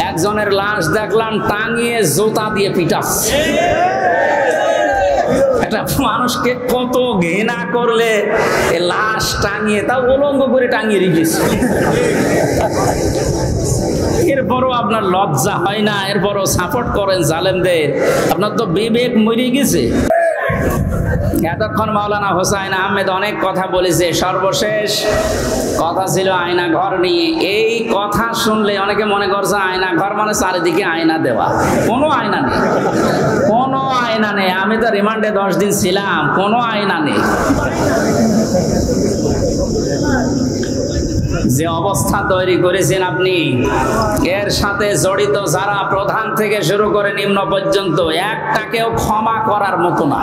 একজনের লাশ দেখলাম টাঙিয়ে জুতা দিয়ে পিটাচ্ছে। একটা মানুষকে কত ঘৃণা করলে লাশ টাঙিয়ে, তাও উলঙ্গ করে টাঙিয়ে রেখেছে। এরপরও আপনার লজ্জা হয় না? এরপরও সাপোর্ট করেন জালেমদের? আপনার তো বিবেক মরে গেছে। এতক্ষণ মাওলানা হোসাইন আহমেদ অনেক কথা বলেছে, সর্বশেষ কথা ছিল আয়না ঘর নিয়ে। এই কথা শুনলে অনেকে মনে করছে আয়না ঘর মানে চারিদিকে আয়না দেওয়া। কোনো আয়না নেই, কোনো আয়না নেই। আমি তো রিমান্ডে 10 দিন ছিলাম, কোনো আয়না নেই। যে অবস্থা তৈরি করেছেন আপনি, এর সাথে জড়িত যারা প্রধান থেকে শুরু করে নিম্ন পর্যন্ত, একটাকেও ক্ষমা করার মতো না।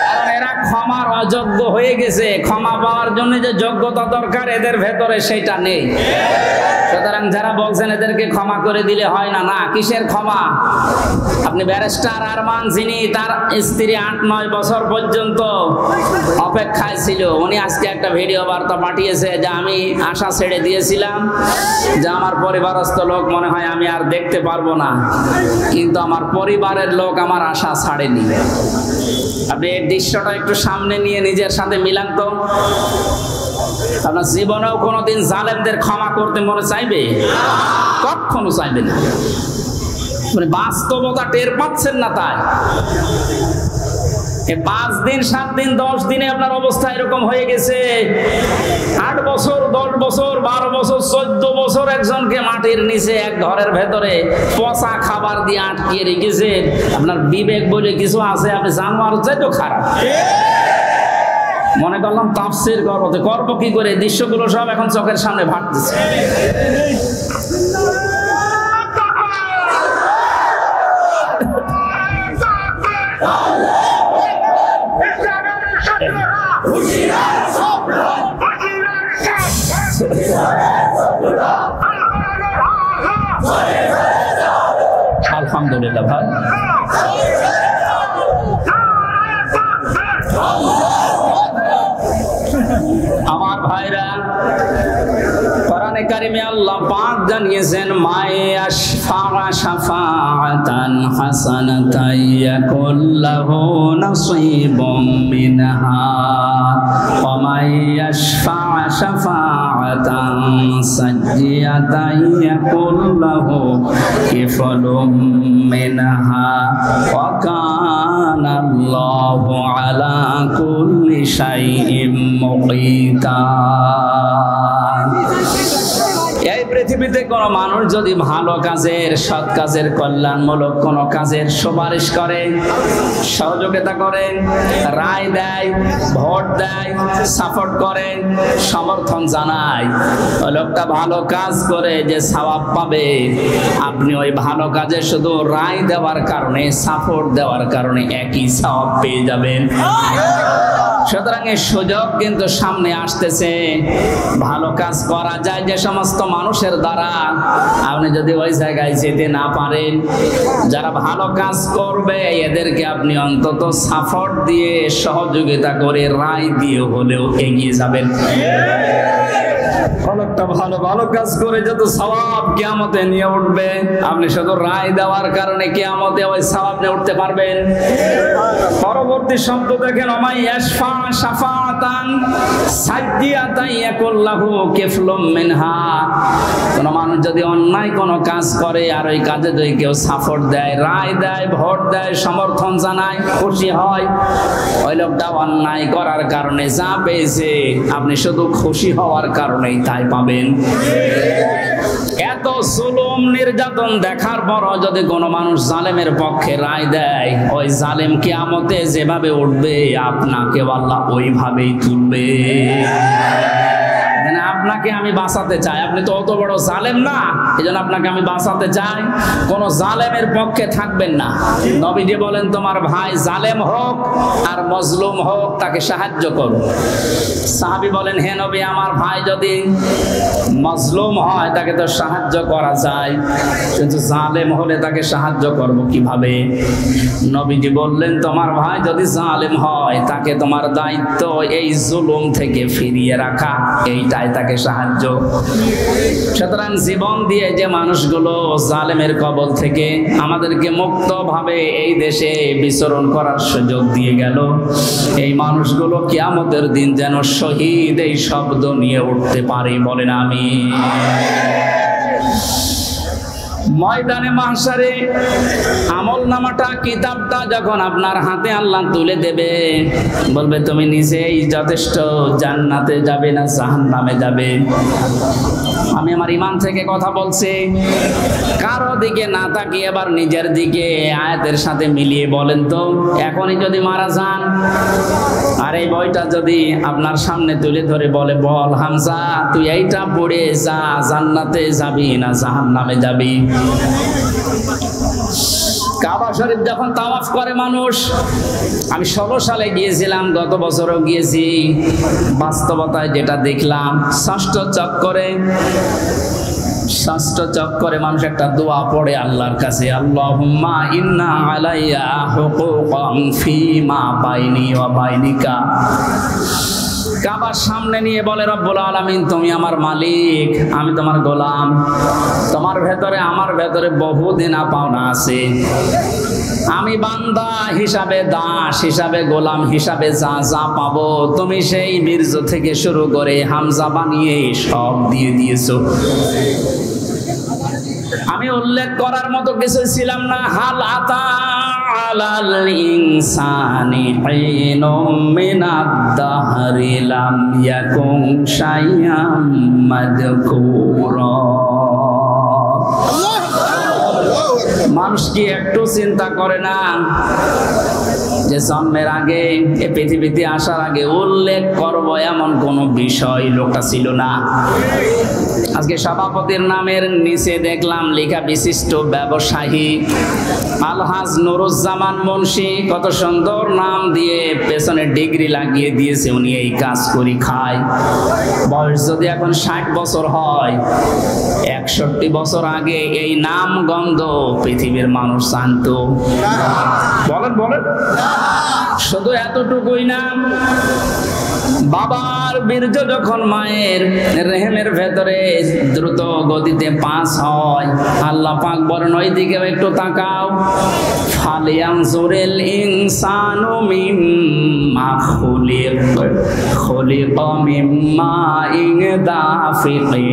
কারণ এরা ক্ষমার অযোগ্য হয়ে গেছে। ক্ষমা পাওয়ার জন্য যে যোগ্যতা দরকার এদের ভেতরে সেটা নেই। সুতরাং যারা বলছেন এদেরকে ক্ষমা করে দিলে হয় না, না, কিসের ক্ষমা? আপনি ব্যারিস্টার আরমান, যিনি তার স্ত্রী 8-9 বছর পর্যন্ত অপেক্ষায় ছিল, উনি আজকে একটা ভিডিও বার্তা পাঠিয়েছে যে আমি আশা ছেড়ে দিয়েছিলাম যে আমার পরিবারস্থ লোক মনে হয় আমি আর দেখতে পারবো না, কিন্তু আমার পরিবারের লোক আমার আশা ছাড়েনি। আপনি এই দৃশ্যটা একটু সামনে নিয়ে নিজের সাথে মিলান তো। আপনার জীবনেও কোনোদিন জালেমদের ক্ষমা করতে মনে চাইবে? কখনো চাইবে না। মানে বাস্তবতা টের পাচ্ছেন না, তাই 5 দিন 7 দিন 10 দিনে আপনার অবস্থা এরকম হয়ে গেছে। 8 বছর 10 বছর 12 বছর 14 বছর একজনকে মাটির নিচে এক ঘরের ভেতরে পচা খাবার দিয়ে আটকিয়ে রেখেছেন। আপনার বিবেক বলে কিছু আছে? আপনি জানোয়ার চাইতো খারাপ। মনে করলাম তাফসীর করবো কি করে, দৃশ্যগুলো সব এখন চোখের সামনে ভাসতেছে। আলহামদুলিল্লাহ ভাই, আমার ভাইরা, কোরআনে কারিমে আল্লাহ পাক জানিয়েছেন মায়াশফা শাফাআতান হাসানাতান ইয়াকুল লাহু নাসীবুম মিনহা ওয়া মায়াশফা শাফাআতান সাজ্জিয়াতান ইয়াকুল লাহু কিফলুম মিনহা ওয়া কানা আল্লাহু আলা কুল্লি শাইইন মুকিতা। এই পৃথিবীতে কোনো মানুষ যদি ভালো কাজের, সৎ কাজের, কল্যাণমূলক কোনো কাজের সুপারিশ করে, সহযোগিতা করে, রায় দেয়, ভোট দেয়, সাপোর্ট করে, সমর্থন জানায়, ওই লোকটা ভালো কাজ করে যে সওয়াব পাবে, আপনি ওই ভালো কাজে শুধু রায় দেওয়ার কারণে, সাপোর্ট দেওয়ার কারণে একই সওয়াব পেয়ে যাবেন। সুতরাং এই সুযোগ কিন্তু সামনে আসতেছে, ভালো কাজ করা যায় যে সমস্ত মানুষের দ্বারা। আপনি যদি ওই জায়গায় যেতে না পারেন, যারা ভালো কাজ করবে এদেরকে আপনি অন্তত সাপোর্ট দিয়ে সহযোগিতা করে রায় দিয়ে হলেও এগিয়ে যাবেন। অনেকটা ভালো ভালো কাজ করে যত সওয়াব কিয়ামতে নিয়ে উঠবে, আপনি শুধু রায় দেওয়ার কারণে কিয়ামতে ওই সওয়াব নিয়ে উঠতে পারবেন। পরবর্তী শব্দ দেখেন, ওমাই ইয়াশফা শাফাতান সাজ্জিয়াতান ইয়াকুল্লাহু কিফলুম মিনহা। কোন মানুষ যদি অন্যায় কোনো কাজ করে আর ওই কাজে যদি কেউ সাপোর্ট দেয়, রায় দেয়, ভোট দেয়, সমর্থন জানায়, খুশি হয়, ওই লোকটা অন্যায় করার কারণে যা পেয়েছে আপনি শুধু খুশি হওয়ার কারণেই তাই পাবেন। এত জুলুম নির্যাতন দেখার পরও যদি কোনো মানুষ জালেমের পক্ষে রায় দেয়, ওই জালেম কিয়ামতে যেভাবে উঠবে আপনাকে আল্লাহ ওইভাবেই তুলবে। আপনাকে আমি বাঁচাতে চাই, আপনি তো অত বড় জালেম না, এজন্য আপনাকে আমি বাঁচাতে চাই। কোন জালেমের পক্ষে থাকবেন না। নবীজি বলেন, তোমার ভাই জালেম হোক আর মজলুম হোক তাকে সাহায্য করো। সাহাবী বলেন, হে নবী, আমার ভাই যদি মজলুম হয় তাকে তো সাহায্য করা যায়, কিন্তু জালেম হলে তাকে সাহায্য করব কিভাবে? নবীজি বললেন, তোমার ভাই যদি জালেম হয় তাকে তোমার দায়িত্ব এই জুলুম থেকে ফিরিয়ে রাখা, এইটাই তাকে সাহায্য। সুতরাং জীবন দিয়ে যে মানুষগুলো জালেমের কবল থেকে আমাদেরকে মুক্তভাবে এই দেশে বিচরণ করার সুযোগ দিয়ে গেল, এই মানুষগুলো কিয়ামতের দিন যেন শহীদ এই শব্দ নিয়ে উঠতে পারে, বলেন আমিন। ময়দানে মাহশারে আমলনামাটা, কিতাবটা যখন আপনার হাতে আল্লাহ তুলে দেবে, বলবে তুমি নিজেই যথেষ্ট, জান্নাতে যাবে না জাহান্নামে যাবে। আমি আমার ঈমান থেকে কথা বলছি, কারো দিকে না তাকিয়ে এবার নিজের দিকে আয়াতের সাথে মিলিয়ে বলেন তো, এখনই যদি মারা যান আর এই বইটা যদি আপনার সামনে তুলে ধরে বলে, বল হামজা তুই এইটা পড়ে যা, জান্নাতে যাবি না জাহান্নামে যাবি? কাবা শরীফ যখন তাওয়াফ করে মানুষ, আমি 16 সালে গিয়েছিলাম, গত বছরও গিয়েছি, বাস্তবতায় যেটা দেখলাম, ষষ্ঠ চক্করে মানুষ একটা দোয়া পড়ে আল্লাহর কাছে, আল্লাহুম্মা ইন্না আলাইয়া হুকুকান ফীমা বাইনি ওয়া বাইনিকা। কাবার সামনে নিয়ে বলে, রব্বুল আলামিন তুমি আমার মালিক, আমি তোমার গোলাম, তোমার ভেতরে আমার ভেতরে বহু দেনা পাওনা আছে, আমি বান্দা হিসাবে, দাস হিসাবে, গোলাম হিসাবে যা যা পাবো তুমি সেই বীর্য থেকে শুরু করে হামজা বানিয়ে সব দিয়ে দিয়েছো। আমি উল্লেখ করার মতো কিছু ছিলাম না। হাল আতা আলাল ইনসানি হিনুম মিনাদ দাহরি লাম ইয়াকুন শাইআম মাযকুরা। মানুষ কি একটু চিন্তা করে না যে জন্মের আগে, এই পৃথিবীতে আসার আগে উল্লেখ করব এমন কোন বিষয় লোকটা ছিল না? আজকে সভাপতির নামের নিচে দেখলাম লেখা বিশিষ্ট ব্যবসায়ী আলহাজ নুরুজ্জামান মুন্সি, কত সুন্দর নাম দিয়ে পেছনে ডিগ্রি লাগিয়ে দিয়েছে, উনি এই কাজ করি খায়। বয়স যদি এখন 60 বছর হয়, 61 বছর আগে এই নাম গন্ধ পৃথিবীর মানুষ জানতো? বলেন শুধু এতটুকুই না, বাবার বীর্য যখন মায়ের রেহেমের ভেতরে দ্রুত গতিতে পাস হয়, আল্লাহ পাক বলেন ওই দিকে একটু তাকাও, ফালিয়ানজুরিল ইনসানু মিম্মা খুলিকা মিম্মা ইন দাফিকি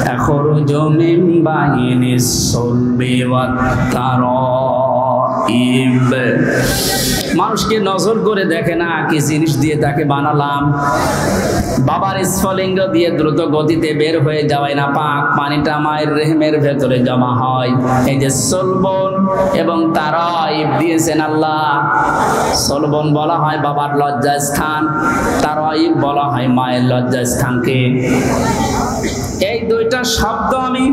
ইয়াখরুজু মিন বাইনিস সুলবি ওয়াত তারাইব। মানুষকে নজর করে দেখে না কি জিনিস দিয়ে তাকে বানালাম। বাবার স্ফলিঙ্গ দিয়ে দ্রুত গতিতে বের হয়ে যাওয়ায় না পাক পানিটা মায়ের রেহেমের ভেতরে জমা হয়। এই যে সলবন এবং তারাইব দিয়েছেন আল্লাহ। সলবন বলা হয় বাবার লজ্জাস্থান, তারাইব বলা হয় মায়ের লজ্জাস্থানকে। এই দুইটা শব্দ আমি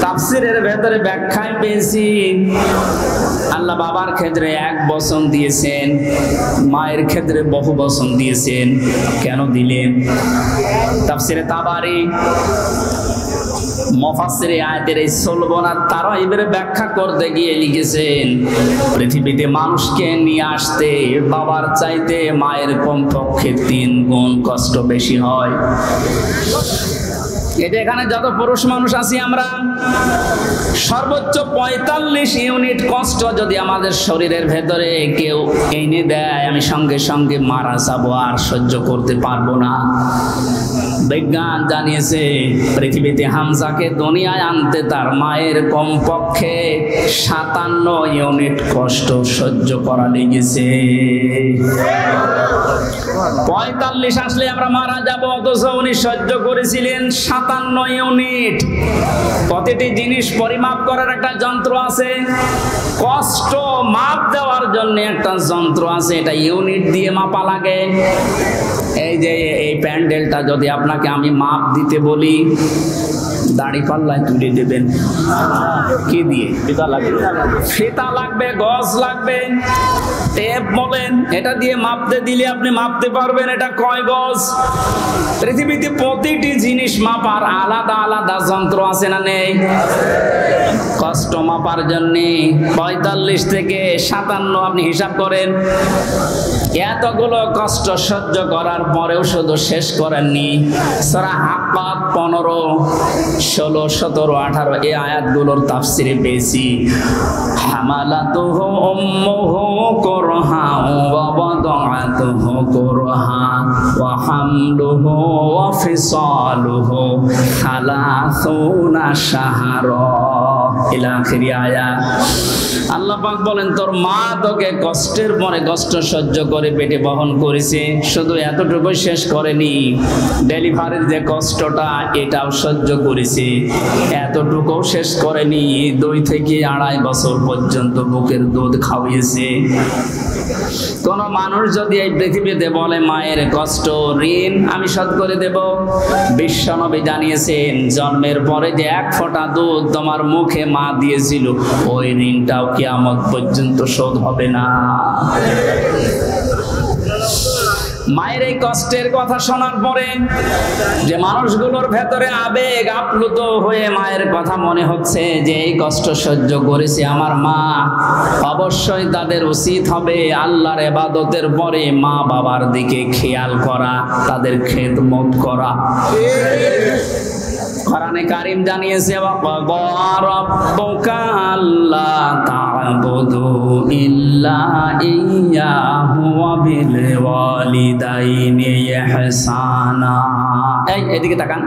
তাফসীরের ভেতরে ব্যাখ্যায় পেয়েছি। আল্লাহ বাবার ক্ষেত্রে এক বচন দিয়েছেন, মায়ের ক্ষেত্রে বহু বচন দিয়েছেন। কেন দিলেন? তাফসিরে তাবারি মুফাসসিরে আয়াতের এই সলবনাত তারাইবের ব্যাখ্যা করতে গিয়ে লিখেছেন, পৃথিবীতে মানুষকে নিয়ে আসতে বাবার চাইতে মায়ের কমপক্ষে 3 গুণ কষ্ট বেশি হয়। এটা এখানে যত পুরুষ মানুষ আছি আমরা, সর্বোচ্চ 45 ইউনিট কষ্ট যদি আমাদের শরীরের ভেতরে কেউ এনে দেয়, আমি সঙ্গে সঙ্গে মারা যাবো, আর সহ্য করতে পারবো না। বিজ্ঞান জানিয়েছে পৃথিবীতে হামজাকে দুনিয়ায় আনতে তার মায়ের কমপক্ষে 57 ইউনিট কষ্ট সহ্য করা লেগেছে। 45 আসলে আমরা মারা যাব, অথচ উনি সহ্য করেছিলেন 57 ইউনিট। প্রতিটি জিনিস পরিমাপ করার একটা যন্ত্র আছে, কষ্ট মাপ দেওয়ার জন্য একটা যন্ত্র আছে, এটা ইউনিট দিয়ে মাপা লাগে। এই যে এই প্যান্ডেলটা যদি আপনাকে আমি মাপ দিতে বলি, দাড়ি পাল্লায় তুলে দেবেন কি দিয়ে? ফিতা লাগবে, গজ লাগবে, টেপ বলেন, এটা দিয়ে মাপতে দিলে আপনি মাপতে পারবেন এটা কয় গজ। পৃথিবীতে প্রতিটি জিনিস মাপার আলাদা আলাদা যন্ত্র আছে না নেই? কষ্ট মাপার জন্য 45 থেকে 57 আপনি হিসাব করেন। এতগুলো কষ্ট সহ্য করার পরেও শুধু শেষ করেননি। সূরা হাক্কাত 15, 16, 17, 18 এই আয়াতগুলোর তাফসিরে পেয়েছি, হামালাতুহু উম্মুহু কুরহা ওয়া ওয়াদাআতুহু কুরহা ওয়া হামলুহু ওয়া ফিসালুহু 30 শাহরা ইলা আখিরি আয়াত। আল্লাহ পাক বলেন, তোর মা তোকে কষ্টের পরে কষ্ট সহ্য করে পেটে বহন করেছে। শুধু এতটুকু শেষ করেনি, ডেলিভারির যে কষ্টটা এটাও সহ্য করেছে। এতটুকু শেষ করেনি, 2 থেকে 2.5 বছর পর্যন্ত বুকের দুধ খাওয়িয়েছে। কোন মানুষ যদি এই পৃথিবীতে বলে মায়ের কষ্ট ঋণ আমি শোধ করে দেব, বিশ্বনবী জানিয়েছেন জন্মের পরে যে 1 ফোঁটা দুধ তোমার মুখে মা দিয়েছিল, ওই ঋণটাও কিয়ামত পর্যন্ত শোধ হবে না। মায়ের এই কষ্টের কথা শোনার পরে যে মানুষগুলোর ভেতরে আবেগ আপ্লুত হয়ে মায়ের কথা মনে হচ্ছে যে এই কষ্ট সহ্য করেছে আমার মা, অবশ্যই তাদের উচিত হবে আল্লাহর ইবাদতের পরে মা বাবার দিকে খেয়াল করা, তাদের খেদমত করা। কোরআনে কারীম জানিয়েছে, ওয়া রাব্বুকা আল্লা তা'বুদু ইল্লা ইয়্যাহু ওয়া বিল ওয়ালিদাইনি ইহসানা। এই এদিকে তাকান,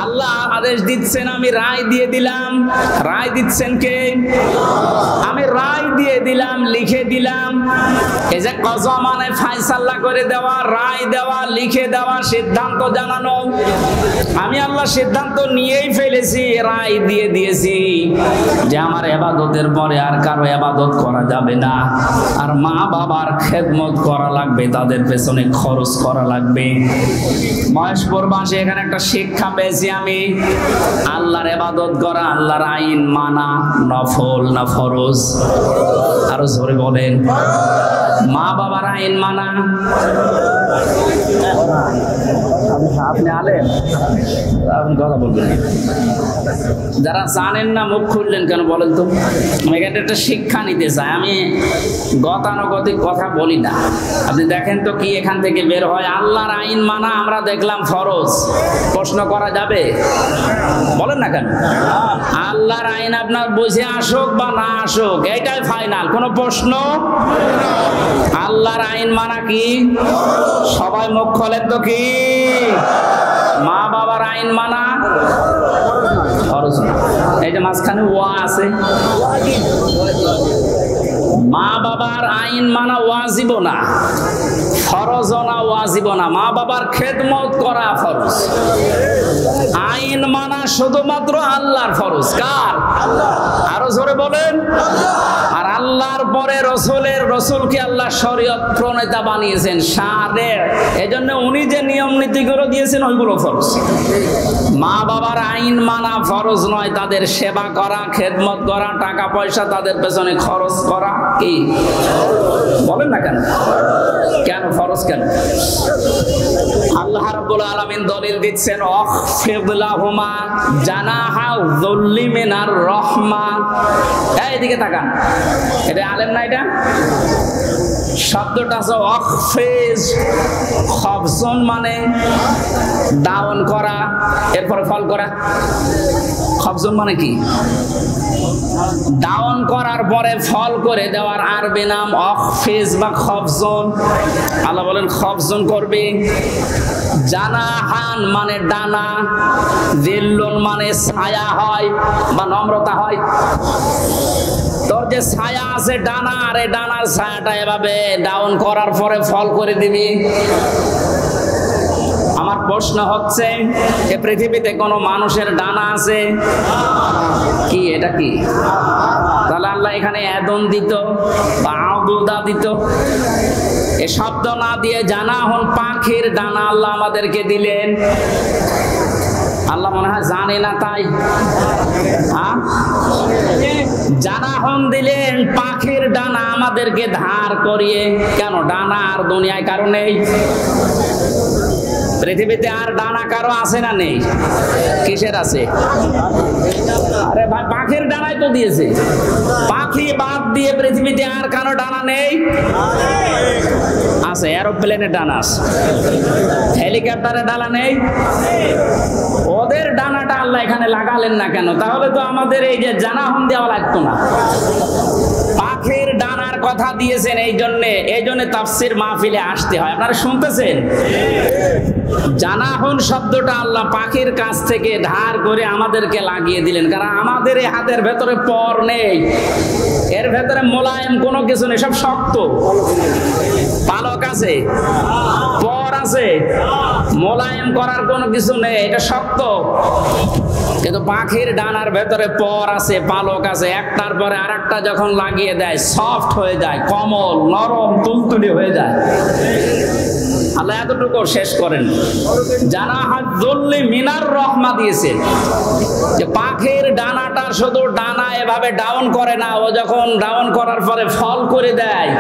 আল্লাহ আদেশ দিচ্ছেন, আমি রায় দিয়ে দিলাম। রায় দিচ্ছেন কে? আমি রায় দিয়ে দিলাম, লিখে দিলাম। এই যে কজা মানে ফায়সালা করে দেওয়া, রায় দেওয়া, লিখে দেওয়া, সিদ্ধান্ত জানানো। আমি আল্লাহ সিদ্ধান্ত নিয়েই ফেলেছি, রায় দিয়ে দিয়েছি যে আমার ইবাদতের পরে আর কারো ইবাদত করা যাবে না, আর মা বাবার খেদমত করা লাগবে, তাদের পেছনে খরচ করা লাগবে। মহেশপুর বাসী এখানে একটা শিক্ষা পেয়েছি আমি, আল্লাহর ইবাদত করা, আল্লাহর আইন মানা নফল না ফরজ? আরো জোরে বলেন। মা বাবার আইন মানা, আপনি আলেম কথা বলবেন, যারা জানেন না মুখ খুললেন কেন বলেন তো? এখানে একটা শিক্ষা নিতে চাই, আমি গতানুগতিক কথা বলি না। আপনি দেখেন তো কি এখান থেকে বের হয়। আল্লাহর আইন মানা আমরা দেখলাম ফরজ, প্রশ্ন করা যাবে? বলেন না কেন? আল্লাহর আইন আপনার বুঝে আসুক বা না আসুক, এইটাই ফাইনাল, কোনো প্রশ্ন। আল্লাহর আইন মানা কি? সবাই মুখ খোলেন তো কি? মা বাবার আইন মানা ফরজ। এই যে মাঝখানে ওয়া আছে, মা বাবার আইন মানা ওয়াজিব না, ফরজ না, ওয়াজিব না। মা বাবার খেদমত করা ফরজ, আইন মানা শুধুমাত্র আল্লাহর ফরজ। কার? আরো জোরে বলেন। আর আল্লাহর পরে রসুলকে আল্লাহ শরীয়ত প্রণেতা বানিয়েছেন, শারে। এজন্য উনি যে নিয়ম নীতিগুলো দিয়েছেন ওইগুলো ফরজ। মা বাবার আইন মানা ফরজ নয়, তাদের সেবা করা, খেদমত করা, টাকা পয়সা তাদের পেছনে খরচ করা কি বলেন না কেন? কেন ফরজ কেন? আল্লাহ রাব্বুল আলামিন দলিল দিচ্ছেন আখফিদ লাহুমা জানাহা যুল্লি মিনার রাহমা। এইদিকে তাকান, এটা আলেম না? এটা শব্দটা আছে আখফিজ, খফজন মানে ডাউন করা, এরপরে ফল করা। খফজন মানে কি? ডাউন করার পরে ফল করে দেওয়ার আরবি নাম আখফিজ বা খফজন। আল্লাহ বলেন খফজন করবে। জানাহান মানে ডানা, জিল্লুন মানে ছায়া হয় বা নম্রতা হয়। তোর যে ছায়া আছে ডানা, আর এই ডানার ছায়াটা এভাবে ডাউন করার পরে ফল করে দিবি। আমার প্রশ্ন হচ্ছে, এ পৃথিবীতে কোনো মানুষের ডানা আছে কি? এটা কি? তাহলে আল্লাহ এখানে এদন দিত বা আবুদা দিত, এ শব্দ না দিয়ে জানা হন পাখির ডানা আল্লাহ আমাদেরকে দিলেন। আল্লাহ মনে হয় জানে না তাই জানা হন দিলেন পাখির ডানা আমাদেরকে ধার করিয়ে। কেন? ডানা আর দুনিয়ায় কারো নেই। পৃথিবীতে আর ডানা কারো আছে না নেই? কিসের আছে? আরে ভাই পাখির ডানাই তো দিয়েছে। পাখি বাদ দিয়ে পৃথিবীতে আর কারো ডানা নেই? আছে। এরোপ্লেনের ডানা আছে, হেলিকপ্টারের ডানা নেই। ওদের ডানাটা আল্লাহ এখানে লাগালেন না কেন? তাহলে তো আমাদের এই যে জানাহন দেওয়া লাগতো না। পাখির ডানার কথা দিয়েছেন এই জন্য তাফসীর মাহফিলে আসতে হয়। আপনারা শুনতেছেন? জানাহন শব্দটা আল্লাহ পাখির কাছ থেকে ধার করে আমাদেরকে লাগিয়ে দিলেন, কারণ আমাদের এই হাতের ভেতরে পর নেই, এর ভেতরে মোলায়েম কোনো কিছু নেই, সব শক্ত। পালক আছে, পর আছে, মোলায়েম করার কোনো কিছু নেই, এটা শক্ত। কিন্তু পাখির ডানার ভেতরে পর আছে, পালক আছে, একটার পরে আরেকটা যখন লাগিয়ে দেয় সফট হয়ে যায়, কোমল, নরম, তুলতুলে হয়ে যায়। আল্লাহ এতটুকু শেষ করেন, জানাহা যুল্লি মিনার রাহমা দিয়েছেন। যে পাখির ডানাটা শুধু ডানা এভাবে ডাউন করে না, ও যখন ডাউন করার পরে ফল করে দেয়,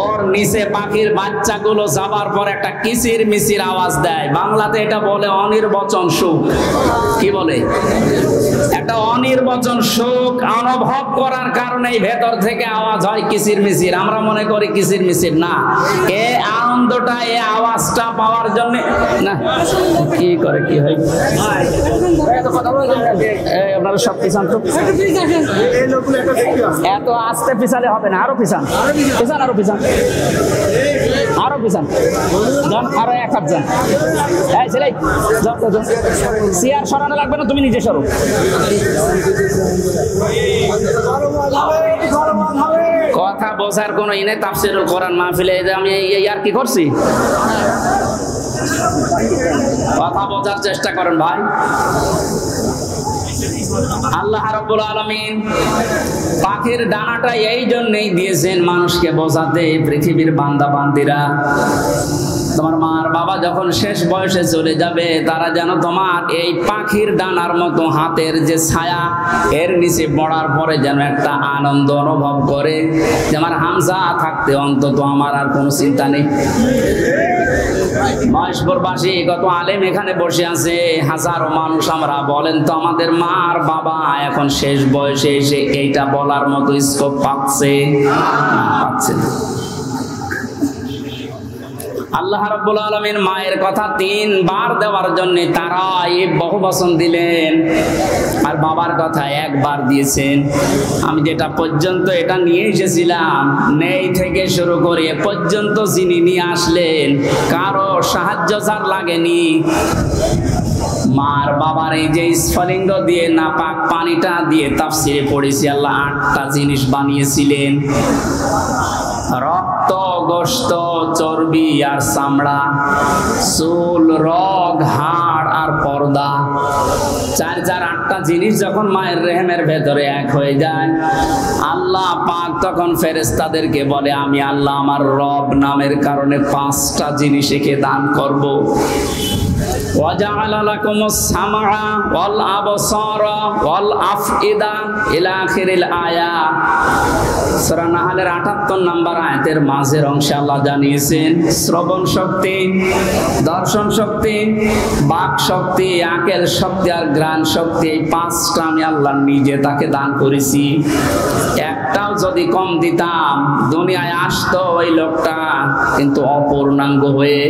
ওর নিচে পাখির বাচ্চাগুলো যাবার পর একটা কিচির মিচির আওয়াজ দেয়। বাংলাতে এটা বলে অনির্বচন সুখ। কি বলে? একটা অনির্বচন সুখ অনুভব করার কারণে ভেতর থেকে আওয়াজ হয় কিচির মিচির। আমরা মনে করি কিচির মিচির না, এ আনন্দটা, এ আওয়াজটা পাওয়ার জন্য না। কি করে কি হয়? আপনারা সব পিছান তো, এত আস্তে পিছালে হবে না, আরো পিছান, পিছান, আরো পিছান, আরো পিছান, আরো এক হাত যান। চেয়ার সরানো লাগবে না, তুমি নিজে সরো। কথা বোঝার কোন ইনে তাফসীরুল কোরআন মাহফিলে আমি এই আর কি করছি? কথা বোঝার চেষ্টা করেন ভাই। আল্লাহ রাব্বুল আলামিন পাখির ডানাটা এই জন্যই দিয়েছেন মানুষকে বোঝাতে। পৃথিবীর বান্দা বান্দিরা, তোমার মার বাবা যখন শেষ বয়সে চলে যাবে, তারা যেন তোমার এই পাখির ডানার মতো হাতের যে ছায়া, এর নিচে পড়ার পরে যেন একটা আনন্দ অনুভব করে যে আমার হামজা থাকতে অন্তত আমার আর কোনো চিন্তা নেই। মহেশপুরবাসী কত আলেম এখানে বসে আছে, হাজারো মানুষ আমরা। বলেন তো আমাদের মা আর বাবা এখন শেষ বয়সে এসে এইটা বলার মতো স্কোপ পাচ্ছে? পাচ্ছে না। আল্লাহ রাব্বুল আলামিন মায়ের কথা 3 বার দেওয়ার জন্য তারা এই বহুবচন দিলেন, আর বাবার কথা 1 বার দিয়েছেন। আমি যেটা পর্যন্ত এটা নিয়ে এসেছিলাম, নেই থেকে শুরু করে এ পর্যন্ত যিনি নিয়ে আসলেন, কারো সাহায্য যার লাগেনি। মার বাবার এই যে স্ফলিঙ্গ দিয়ে নাপাক পানিটা দিয়ে তাফসীরে পড়েছি, আল্লাহ 8টা জিনিস বানিয়েছিলেন: রক্ত, গোশত, চর্বি আর চামড়া, চুল, রগ, হাড় আর পর্দা। 8টা জিনিস যখন মায়ের রেহেমের ভেতরে এক হয়ে যায়, আল্লাহ পাক তখন ফেরেশতাদেরকে বলে, আমি আল্লাহ আমার রব নামের কারণে 5টা জিনিস একে দান করব। ওয়াজআলা লাকুমুস সামআ ওয়াল আবসারা ওয়াল আফইদা ইলা আখিরিল আয়া। সূরা নাহলের ৭৮ নম্বর আয়াতের মাঝের অংশে আল্লাহ জানিয়েছেন শ্রবণ শক্তি, দর্শন শক্তি, বাক শক্তি, আকল শক্তি আর ঘ্রাণ শক্তি, এই পাঁচটা আমি আল্লাহ নিজে তাকে দান করেছি। একটাও যদি কম দিতাম দুনিয়ায় আসতো ওই লোকটা কিন্তু অপূর্ণাঙ্গ হয়ে।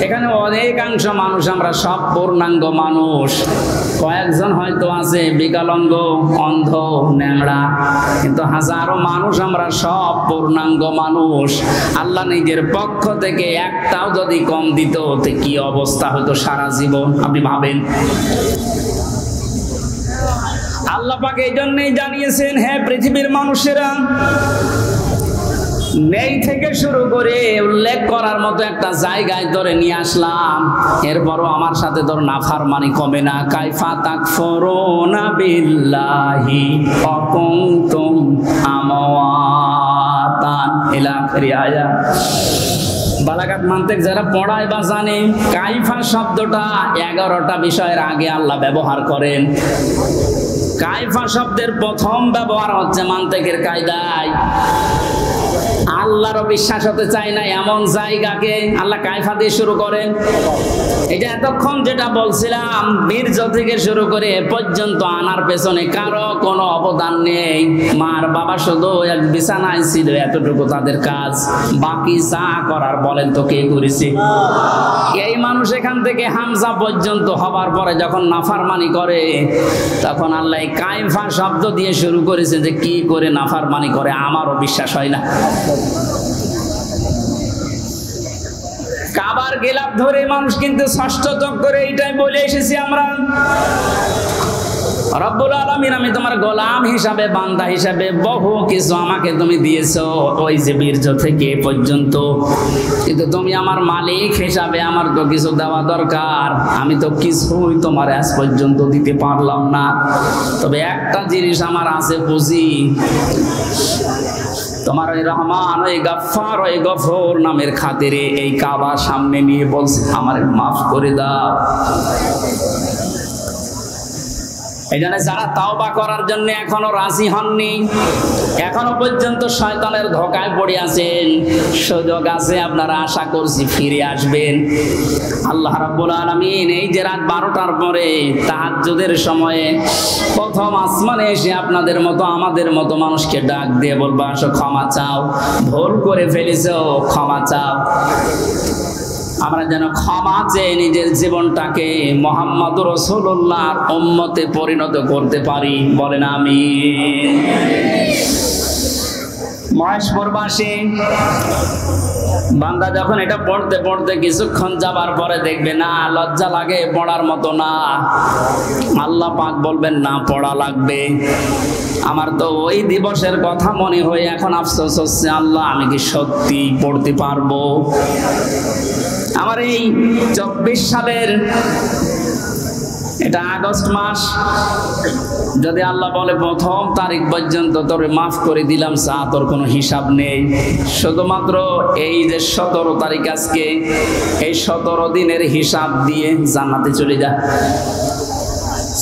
এখানে অনেকাংশ মানুষ আমরা সব পূর্ণাঙ্গ মানুষ, কয়েকজন হয়তো আছে বিকলাঙ্গ, অন্ধ, ন্যাংড়া, কিন্তু হাজারো মানুষ আমরা সব পূর্ণাঙ্গ মানুষ। আল্লাহ নিজের পক্ষ থেকে একটাও যদি কম দিত তো কি অবস্থা হতো সারা জীবন আপনি ভাবেন। আল্লাহ পাক এই জন্যই জানিয়েছেন, হে পৃথিবীর মানুষেরা, নেই থেকে শুরু করে উল্লেখ করার মতো একটা জায়গায় ধরে নিয়ে আসলাম, এরপরও আমার সাথে ধর নাফরমানি কমে না। কাইফা তাকফুরুনা বিল্লাহি ওয়া কুনতুম আমওয়াতান ইলা আখিরি আয়াত। বালাগাত মান্তিক যারা পড়ায় বা জানে, কাইফা শব্দটা 11টা বিষয়ের আগে আল্লাহ ব্যবহার করেন। কাইফা শব্দের প্রথম ব্যবহার হচ্ছে মান্তিকের কায়দায়। আল্লাহরও বিশ্বাস হতে চায় না এমন জায়গাকে আল্লাহ কাইফা দিয়ে শুরু করেন। এটা এতক্ষণ যেটা বলছিলাম, বীর্য থেকে শুরু করে এ পর্যন্ত আনার পেছনে কারো কোনো অবদান নেই। মার বাবা শুধু এক বিছানায় ছিল, এতটুকু তাদের কাজ। বাকি যা করার বলেন তো কে করেছে? এই মানুষ এখান থেকে হামজা পর্যন্ত হবার পরে যখন নাফরমানি করে, তখন আল্লাহ কাইফা শব্দ দিয়ে শুরু করেছে যে কি করে নাফরমানি করে আমারও বিশ্বাস হয় না। কাবার গেলাপ ধরে মানুষ কিন্তু ষষ্ঠ চক্করে এইটাই বলে এসেছি আমরা, রব্বুল আলামিন আমি তোমার গোলাম হিসাবে, বান্দা হিসাবে বহু কিছু আমাকে তুমি দিয়েছো, ওই যে বীর্য থেকে এ পর্যন্ত, কিন্তু তুমি আমার মালিক হিসাবে আমার তো কিছু দেওয়া দরকার। আমি তো কিছুই তোমার আজ পর্যন্ত দিতে পারলাম না। তবে একটা জিনিস আমার আছে বুঝি, তোমার ওই রহমান, ওই গাফফার, ওই গফর নামের খাতিরে এই কাবা সামনে নিয়ে বলছি আমার মাফ করে দাও। এই জন্য যারা তাওবা করার জন্য এখনো রাজি হননি, এখনো পর্যন্ত শয়তানের ধোঁকায় পড়ে আছেন, সুযোগ আছে, আপনারা আশা করছি ফিরে আসবেন। আল্লাহ রাব্বুল আলামিন এই যে রাত 12টার পরে তাহাজ্জুদের সময়ে প্রথম আসমানে এসে আপনাদের মতো আমাদের মতো মানুষকে ডাক দিয়ে বলবো, আসো ক্ষমা চাও, ভুল করে ফেলেছো, ক্ষমা চাও। আমরা যেন ক্ষমা চেয়ে নিজের জীবনটাকে মুহাম্মদুর রাসূলুল্লাহর উম্মতে পরিণত করতে পারি, বলেন আমিন। মহেশপুরবাসী বান্দা যখন এটা পড়তে পড়তে কিছুক্ষণ যাবার পরে দেখবে না লজ্জা লাগে, পড়ার মতো না, আল্লাহ পাক বলবেন না পড়া লাগবে। আমার তো ওই দিবসের কথা মনে হয়ে এখন আফসোস হচ্ছে, আল্লাহ আমি কি সত্যি পড়তে পারবো? আমার এই 24 সালের এটা আগস্ট মাস, যদি আল্লাহ বলে প্রথম তারিখ পর্যন্ত তোরে মাফ করে দিলাম, চা তোর কোনো হিসাব নেই, শুধুমাত্র এই যে 17 তারিখ আজকে, এই 17 দিনের হিসাব দিয়ে জান্নাতে চলে যা।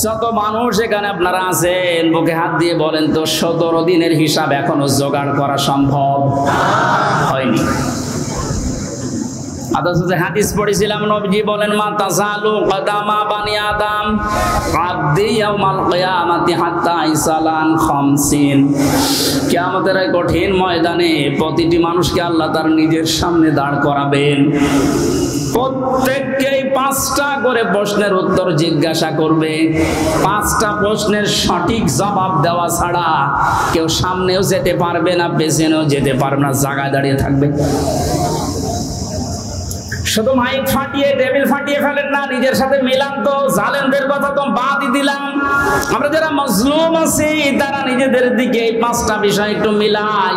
যত মানুষ এখানে আপনারা আছেন বুকে হাত দিয়ে বলেন তো 17 দিনের হিসাব এখনো জোগাড় করা সম্ভব হয়নি। হাদিস পড়েছিলাম, নবীজি বলেন মা তাযালু কদামা বানি আদম আবদি ইয়াউমাল কিয়ামাতি হাত্তা ইসালান 50। কিয়ামতের কঠিন ময়দানে প্রতিটি মানুষকে আল্লাহ তার নিজের সামনে দাঁড় করাবেন, প্রত্যেককেই 5টা করে প্রশ্নের উত্তর জিজ্ঞাসা করবে। 5টা প্রশ্নের সঠিক জবাব দেওয়া ছাড়া কেউ সামনেও যেতে পারবে না, পেছনেও যেতে পারবে না, জায়গায় দাঁড়িয়ে থাকবে। শুধু মাইক ফাটিয়ে টেবিল ফাটিয়ে ফেলেন না, নিজের সাথে মিলান তো। জালেমদের কথা তো বাদই দিলাম, আমরা যারা মজলুম আছি তারা নিজেদের দিকে এই 5টা বিষয় একটু মিলাই।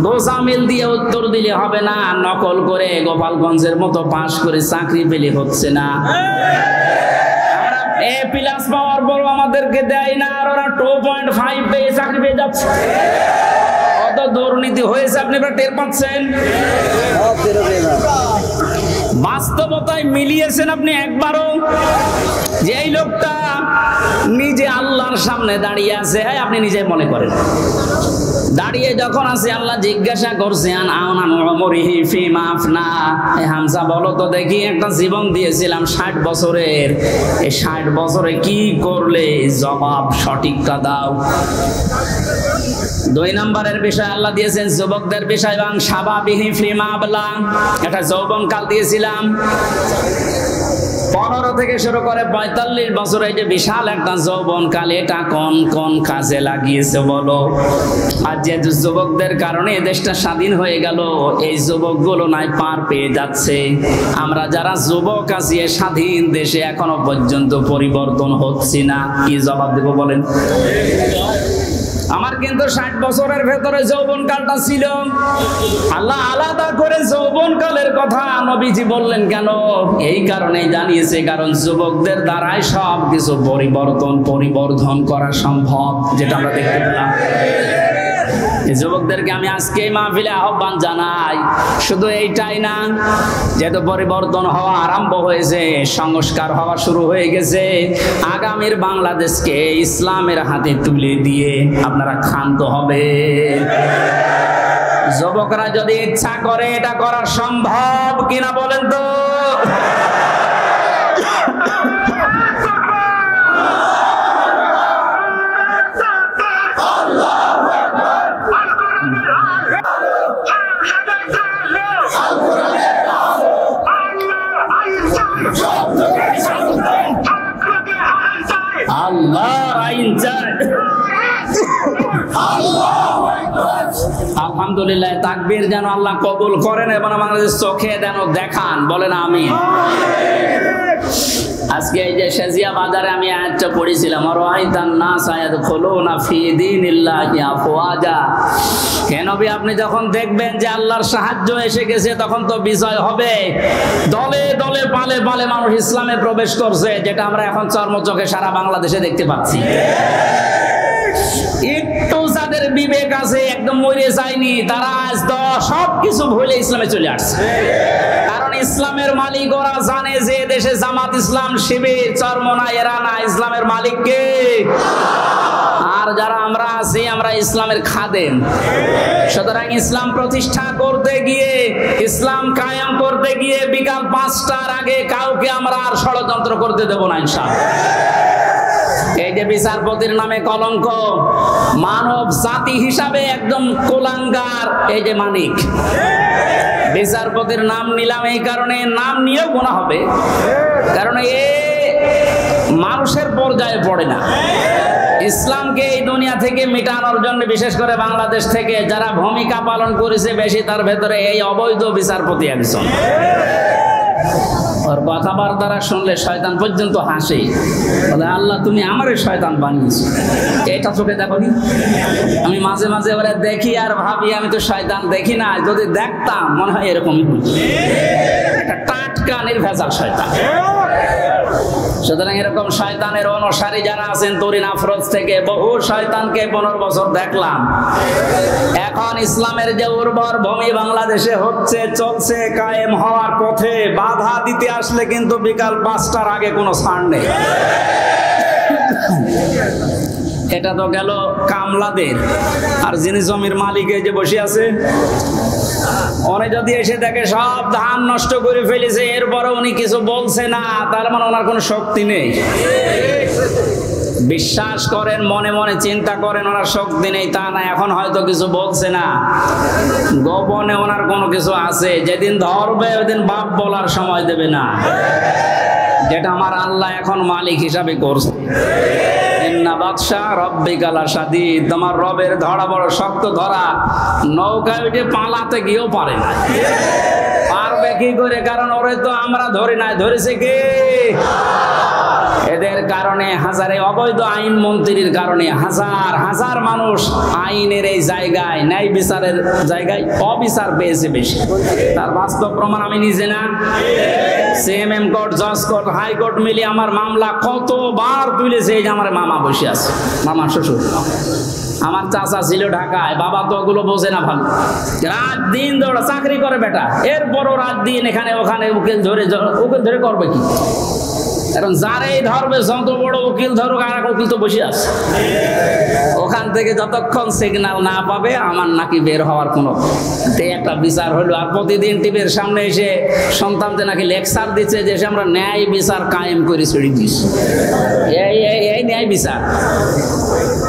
দোষা মিল দিয়ে উত্তর দিলে হবে না, নকল করে গোপালগঞ্জের মতো পাশ করে চাকরি পেলে হচ্ছে না। এ প্লাস পাওয়ার পর আমাদেরকে দেয় না, আর ওরা 2.5 পেয়ে চাকরি পেয়ে যাচ্ছে। কত দুর্নীতি হয়েছে আপনি টের পাচ্ছেন। বাস্তবতায় মিলিয়েছেন আপনি একবারও যে এই লোকটা নিজে আল্লাহর সামনে দাঁড়িয়ে আছে? হ্যাঁ, আপনি নিজে মনে করেন দাঁড়িয়ে যখন আছে, আল্লাহ জিজ্ঞাসা করছেন হামজা বলো তো দেখি, একটা জীবন দিয়েছিলাম 60 বছরের, এই 60 বছরে কি করলে? জবাব সঠিকটা দাও। 2 নম্বরের বিষয় আল্লাহ দিয়েছেন যুবকদের বিষয়, এবং সাবাবিহি ফিমা আবলা, একটা যৌবনকাল দিয়েছিলাম 15 থেকে শুরু করে 45 বছর, এই যে বিশাল একটা যৌবনকাল, এটা কোন কোন কাজে লাগিয়েছে বলো? আর যে যুবকদের কারণে দেশটা স্বাধীন হয়ে গেল, এই যুবকগুলো নাই পার পেয়ে যাচ্ছে। আমরা যারা যুবক আছি স্বাধীন দেশে এখনো পর্যন্ত পরিবর্তন হচ্ছে না, কি জবাব দেব বলেন? আমার কিন্তু 60 বছরের ভেতরে যৌবনকালটা ছিল। আল্লাহ আলাদা করে যৌবনকালের কথা নবীজি বললেন কেন? এই কারণে জানিয়েছে, কারণ যুবকদের দ্বারাই সব কিছু পরিবর্ধন করা সম্ভব, যেটা আমরা দেখতে পেলাম। যুবকদেরকে আমি আজকে মাহফিলে আহ্বান জানাই, শুধু এইটাই না, যেহেতু পরিবর্তন হওয়া আরম্ভ হয়েছে, সংস্কার হওয়া শুরু হয়ে গেছে, আগামীর বাংলাদেশকে ইসলামের হাতে তুলে দিয়ে আপনারা ক্ষান্ত হবে। যুবকরা যদি ইচ্ছা করে এটা করা সম্ভব কিনা বলেন তো? আল্লাহর আইন চাই। আলহামদুলিল্লাহ, তাকবীর যেন আল্লাহ কবুল করেন এবং আমাদের চোখে যেন দেখান, বলেন আমিন। আজকে এই যে শেজিয়া বাজারে আমি আয়াতটা পড়েছিলাম, কেন আপনি যখন দেখবেন যে আল্লাহর সাহায্য এসে গেছে, তখন তো বিজয় হবে। দলে দলে পালে পালে মানুষ ইসলামে প্রবেশ করছে, যেটা আমরা এখন চর্মচোখে সারা বাংলাদেশে দেখতে পাচ্ছি। একটু যাদের বিবেক আছে, একদম মরে যায়নি, তারা আজ সবকিছু ভুলে ইসলামে চলে আসছে। কারণ ইসলামের মালিক ওরা জানে যে দেশে জামাত ইসলাম, শিবির, চরমনা, এরা না, ইসলামের মালিক কে? আর যারা আমরা আছি, আমরা ইসলামের খাদেম। সুতরাং ইসলাম প্রতিষ্ঠা করতে গিয়ে, ইসলাম কায়েম করতে গিয়ে বিকাল 5টার আগে কাউকে আমরা আর ষড়যন্ত্র করতে দেব না ইনশাআল্লাহ। এই যে বিচারপতির নামে কলঙ্ক, মানব জাতি হিসাবে একদম কুলাঙ্গার, এই যে মানিক। বিচারপতির নাম নিলাম এই কারণে, নাম নিয়েও গুনাহ হবে, কারণ এ মানুষের পর্যায়ে পড়ে না। ইসলামকে এই দুনিয়া থেকে মিটানোর জন্য, বিশেষ করে বাংলাদেশ থেকে যারা ভূমিকা পালন করেছে বেশি, তার ভেতরে এই অবৈধ বিচারপতি একজন। ওর কথাবার্তা শুনলে শয়তান পর্যন্ত হাসে, বলে আল্লাহ তুমি আমারে শয়তান বানিয়েছো। এটা চোখে দেখোনি? আমি মাঝে মাঝে ওরা দেখি আর ভাবি আমি তো শয়তান দেখি না, যদি দেখতাম মনে হয় এরকমই হতো, একটা টাটকা নির্ভেজাল শয়তান। সুতরাং এরকম শয়তানের অনুসারী যারা আছেন, তরিন আফরোজ থেকে বহু শয়তানকে 15 বছর দেখলাম। এখন ইসলামের যে উর্বর ভূমি বাংলাদেশে হচ্ছে, চলছে, কায়েম হওয়ার পথে, বাধা দিতে আসলে কিন্তু বিকাল 5টার আগে কোনো ছাড় নেই। এটা তো গেল কামলাদের। আর যিনি জমির মালিক এই যে বসে আছে, উনি যদি এসে দেখে সব ধান নষ্ট করে ফেলেছে, এরপরে উনি কিছু বলছে না, তার মানে ওনার কোনো শক্তি নেই। বিশ্বাস করেন, মনে মনে চিন্তা করেন ওনার শক্তি নেই তা না, এখন হয়তো কিছু বলছে না, গোপনে ওনার কোনো কিছু আছে। যেদিন ধরবে ওইদিন বাপ বলার সময় দেবে না, যেটা আমার আল্লাহ এখন মালিক হিসাবে করছে। তোমার রবের ধরা বড় শক্ত ধরা, নৌকায় উঠে পালাতে গিয়েও পারে না। পারবে কি করে? কারণ ওরে তো আমরা ধরি নাই, ধরেছে কে? এদের কারণে হাজারে অবৈধ আইন মন্ত্রীর কারণে হাজার হাজার মানুষ আইনের এই জায়গায়, ন্যায় বিচারের জায়গায় অবিচার পেয়েছে বেশি। তার বাস্তব প্রমাণ আমি নিজে না, সিএমএম কোর্ট, জজ কোর্ট, হাইকোর্ট মিলিয়ে আমার মামলা কতবার তুলেছে। এই যে আমার মামা বসে আছে, মামা শ্বশুর, আমার চাচা ছিল ঢাকায়, বাবা তো ওগুলো বোঝে না ভালো, রাত দিন দৌড়া চাকরি করে বেটা, এরপরও রাত দিন এখানে ওখানে উকিল ধরে করবে কি? এখন যারাই ধরবে, যত বড় উকিল ধরুক, আর এক উকিল তো বসে আছে ওখান থেকে, যতক্ষণ সিগন্যাল না পাবে আমার নাকি বের হওয়ার কোনো একটা বিচার হলো। আর প্রতিদিন টিভির সামনে এসে সন্তানদের নাকি লেকচার দিচ্ছে যে আমরা ন্যায় বিচার কায়েম করে ছেড়ে দিচ্ছি। এই ন্যায় বিচার।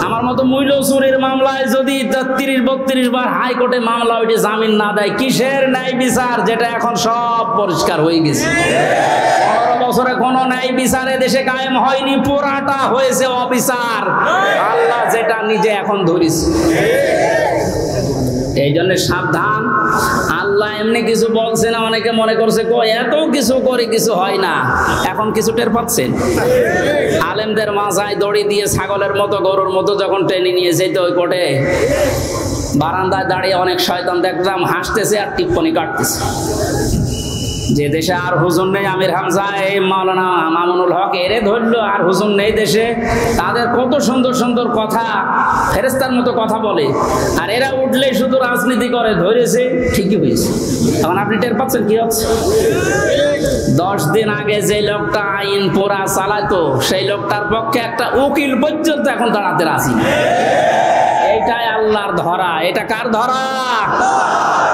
আমার মতো মূল্য চুরির মামলায় যদি 30-32 বার হাইকোর্টে মামলা ওইটি জামিন না দেয়, কিসের ন্যায় বিচার? যেটা এখন সব পরিষ্কার হয়ে গেছে। 15 বছরে কোনো ন্যায় বিচারে দেশে কায়েম হয়নি, পুরাটা হয়েছে অবিচার। আল্লাহ যেটা নিজে এখন ধরিস। এই জন্য সাবধান। আল্লাহ এমনি কিছু বলছে না, অনেকে মনে করছে এত কিছু করে কিছু হয় না। এখন কিছু টের পাচ্ছেন? আলেমদের মাথায় দড়ি দিয়ে ছাগলের মতো গরুর মতো যখন টেনে নিয়ে যেত ওই কোর্টে, বারান্দায় দাঁড়িয়ে অনেক শয়তান দেখলাম হাসতেছে আর টিপ্পনি কাটতেছে। যে দেশে আর হুজুর নেই, আমির হামজা, এই মাওলানা মামুনুল হক এরে ধরলো, আর হুজুর নেই দেশে, তাদের কত সুন্দর সুন্দর কথা, ফেরেস্তার মতো কথা বলে, আর এরা উঠলেই শুধু রাজনীতি করে, ধরেছে ঠিকই হয়েছে। এখন আপনি টের পাচ্ছেন কি হচ্ছে? 10 দিন আগে যে লোকটা আইন পোড়া চালাতো, সেই লোকটার পক্ষে একটা উকিল পর্যন্ত এখন দাঁড়াতে রাজি না। এইটাই আল্লাহর ধরা। এটা কার ধরা?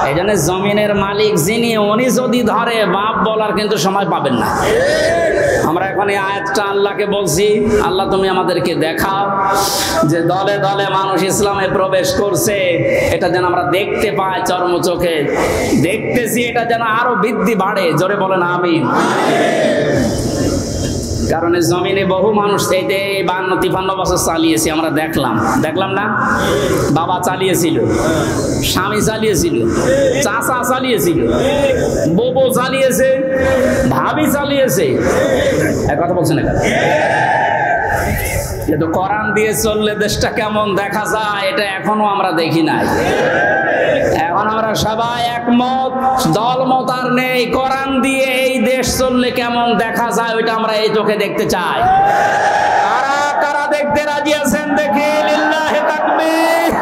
এই জন্য জমিনের মালিক যিনি, উনি যদি ধরে, বাপ বলার কিন্তু সময় পাবেন না। আমরা এখন এই আয়াতটা আল্লাহকে বলছি, আল্লাহ তুমি আমাদেরকে দেখাও যে দলে দলে মানুষ ইসলামে প্রবেশ করছে, এটা যেন আমরা দেখতে পাই, চর্ম চোখে দেখতেছি, এটা যেন আরো বৃদ্ধি বাড়ে। জোরে বলেন আমিন। কারণ জমিনে বহু মানুষ 52-53 বছর চালিয়েছে, আমরা দেখলাম না? বাবা চালিয়েছিল, স্বামী চালিয়েছিল, চাচা চালিয়েছিল, বউ চালিয়েছে, ভাবি চালিয়েছে। এক কথা বলছেন না? কিন্তু কোরআন দিয়ে চললে দেশটা কেমন দেখা যায়, এটা এখনো আমরা দেখি নাই। এখন আমরা সবাই একমত, দলমত আর নেই। কোরআন দিয়ে এই দেশ চললে কেমন দেখা যায়, ওইটা আমরা এই চোখে দেখতে চাই। কারা কারা দেখতে রাজি আছেন দেখি? লিল্লাহি তাকবীর।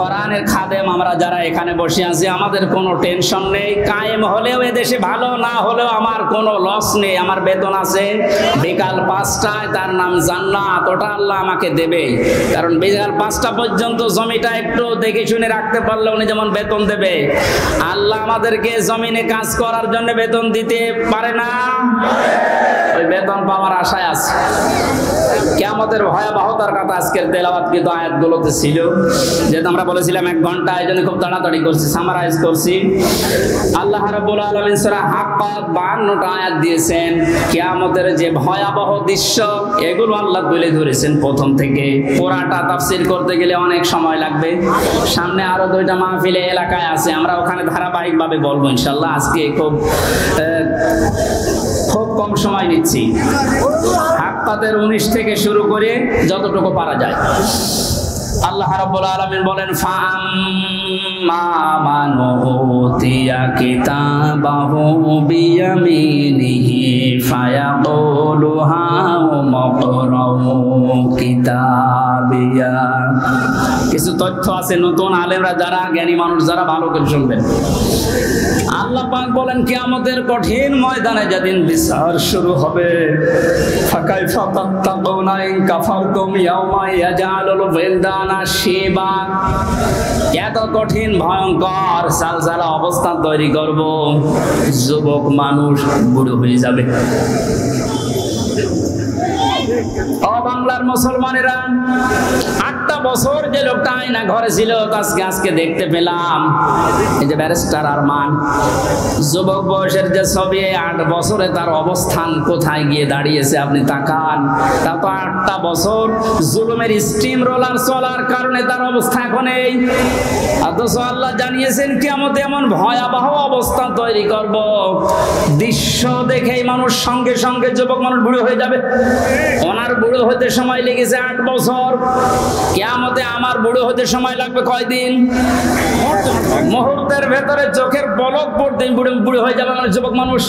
কোরআনের খাদেম আমরা যারা এখানে বসে আছি, আমাদের কোনো টেনশন নেই। কায়েম হলেও এদেশে ভালো, না হলেও আমার কোনো লস নেই। আমার বেতন আছে বিকাল 5টায়, তার নাম জান্নাত, ওটা আল্লাহ আমাকে দেবে। কারণ বিকাল 5টা পর্যন্ত জমিটা একটু দেখে শুনে রাখতে পারলে উনি যেমন বেতন দেবে, আল্লাহ আমাদেরকে জমিনে কাজ করার জন্য বেতন দিতে পারে না? ওই বেতন পাওয়ার আশায় আছে। কিয়ামতের ভয়াবহতার কথা আজকের তেলাওয়াতকৃত আয়াতগুলোতে ছিল, যেটা আমরা বলেছিলাম 1 ঘন্টা, এই জন্য খুব তাড়াতাড়ি করছি, সামারাইজ করছি। আল্লাহ রাব্বুল আলামিন সূরা হাক্কাত 52টা আয়াত দিয়েছেন। কিয়ামতের যে ভয়াবহ দৃশ্য, এগুলো আল্লাহ তুলে ধরেছেন প্রথম থেকে। পুরাটা তাফসীর করতে গেলে অনেক সময় লাগবে। সামনে আরো 2টা মাহফিলে এলাকায় আছে, আমরা ওখানে ধারাবাহিকভাবে বলবো ইনশাআল্লাহ। আজকে খুব কম সময় নিচ্ছি। হাক্কাতের 19 থেকে শুরু করে যতটুকু পারা যায়। আল্লাহ রাব্বুল আলামিন বলেন, ফাআম্মা মান উতিয়া কিতাবাহু বিয়ামিনিহি ফায়াকুলু হাউমাকরাউ কিতাবিয়া। কিছু তথ্য আছে নতুন, আলেমরা যারা, জ্ঞানী মানুষ যারা, ভালো করে শুনবেন। আল্লাহ পাক বলেন, কিয়ামতের কঠিন ময়দানে যেদিন বিচার শুরু হবে, ফাকাইফা তাত্তাকুনা ইন কাফারতুম ইয়াওমা ইয়াজআলুল ওয়িলদানা শিবা। এত কঠিন ভয়ঙ্কর সালসালা অবস্থা তৈরি করব, যুবক মানুষ বুড়ো হয়ে যাবে। ও বাংলার মুসলমানেরা, 8টা 8টা বছর যে লোকটা আয়না ঘরে ছিল আজকে দেখতে পেলাম। এই যে ব্যারিস্টার আরমান, যুবক বয়সের যে ছবি, 8 বছরে তার অবস্থান কোথায় গিয়ে দাঁড়িয়েছে আপনি তাকান। তা তো 8টা বছর জুলুমের স্টিম রোলার চলার কারণে তার অবস্থা এখন এই। অথচ আল্লাহ জানিয়েছেন কিয়ামতে এমন ভয়াবহ অবস্থা তৈরি করব, দৃশ্য দেখেই মানুষ সঙ্গে সঙ্গে যুবক মানুষ বুড়ো হয়ে যাবে। ওনার বুড়ো হতে সময় লেগেছে 8 বছর, কিয়ামতে আমার বুড়ো হতে সময় লাগবে কয়দিন? মুহূর্তের ভেতরে চোখের পলক পড়তে বুড়ো হয়ে যাবে মানে যুবক মানুষ।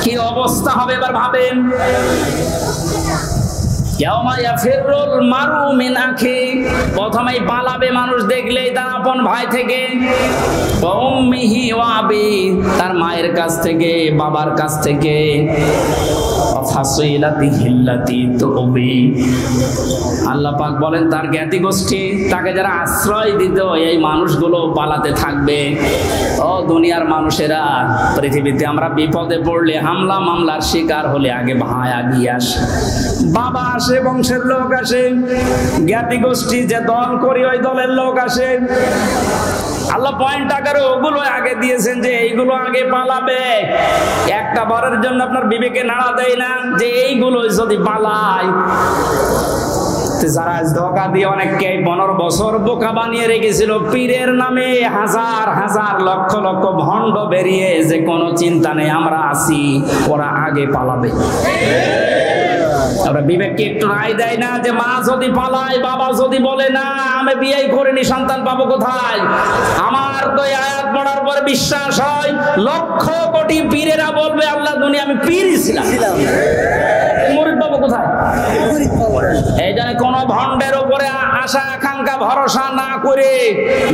কি অবস্থা হবে এবার ভাবেন। প্রথমেই পালাবে মানুষ দেখলেই তার আপন ভাই থেকে, তার মায়ের কাছ থেকে, বাবার কাছ থেকে, আল্লাহ পাক বলেন তার জ্ঞাতি গোষ্ঠী, তাকে যারা আশ্রয় দিত এই মানুষগুলো পালাতে থাকবে। ও দুনিয়ার মানুষেরা, পৃথিবীতে আমরা বিপদে পড়লে, হামলা মামলার শিকার হলে আগে ভাই আগিয়ে আসে, বাবা আসে, বংশের লোক আসে, জ্ঞাতি গোষ্ঠী যে দল করি ওই দলের লোক আসে। আল্লাহ পয়েন্ট আকারে ওগুলো আগে দিয়েছেন যে এইগুলো আগে পালাবে। একটা বারের জন্য আপনার বিবেকে নাড়া দেয় না যে এইগুলো যদি পালায়। যারা ধোঁকা দিয়ে অনেককে 15 বছর বোকা বানিয়ে রেখেছিল, পীরের নামে হাজার হাজার লক্ষ লক্ষ ভণ্ড বেরিয়ে যে কোনো চিন্তা নেই আমরা আছি, ওরা আগে পালাবে। আমরা বিবেককে একটু রায় দেয় না যে মা যদি পালায়, বাবা যদি বলে না আমি বিয়ে করিনি, সন্তান পাবো কোথায়? আমার তো আয়াত পড়ার পর বিশ্বাস হয় লক্ষ কোটি পীরেরা বলবে আল্লাহ দুনিয়া আমি পীরই ছিলাম, মুরিদ পাবো কোথায়? এই জন্য কোন ভণ্ডের উপরে আশা আকাঙ্ক্ষা ভরসা না করে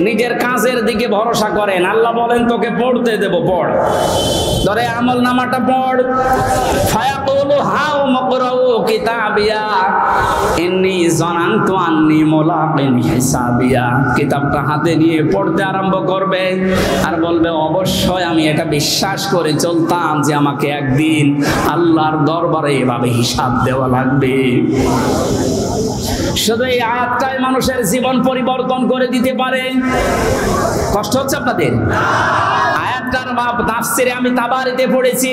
নিজের কাজের দিকে ভরসা করেন। আল্লাহ বলেন তোকে পড়তে দেব, পড়, ধরে আমল নামাটা পড়। ফায়াকুলু হাউ মাকরাউ কিতাবিয়া ইন্নী জানানতু আন্নী মুলাকিন হিসাবিয়া। কিতাবটা হাতে নিয়ে পড়তে আরম্ভ করবে আর বলবে অবশ্যই আমি এটা বিশ্বাস করে চলতাম যে আমাকে একদিন আল্লাহর দরবারে এভাবে হিসাব দেওয়া লাগবে। শুধু এই আয়াতটাই মানুষের জীবন পরিবর্তন করে দিতে পারে। কষ্ট হচ্ছে আপনাদের? আয়াতটার তাফসিরে আমি তাবারিতে পড়েছি,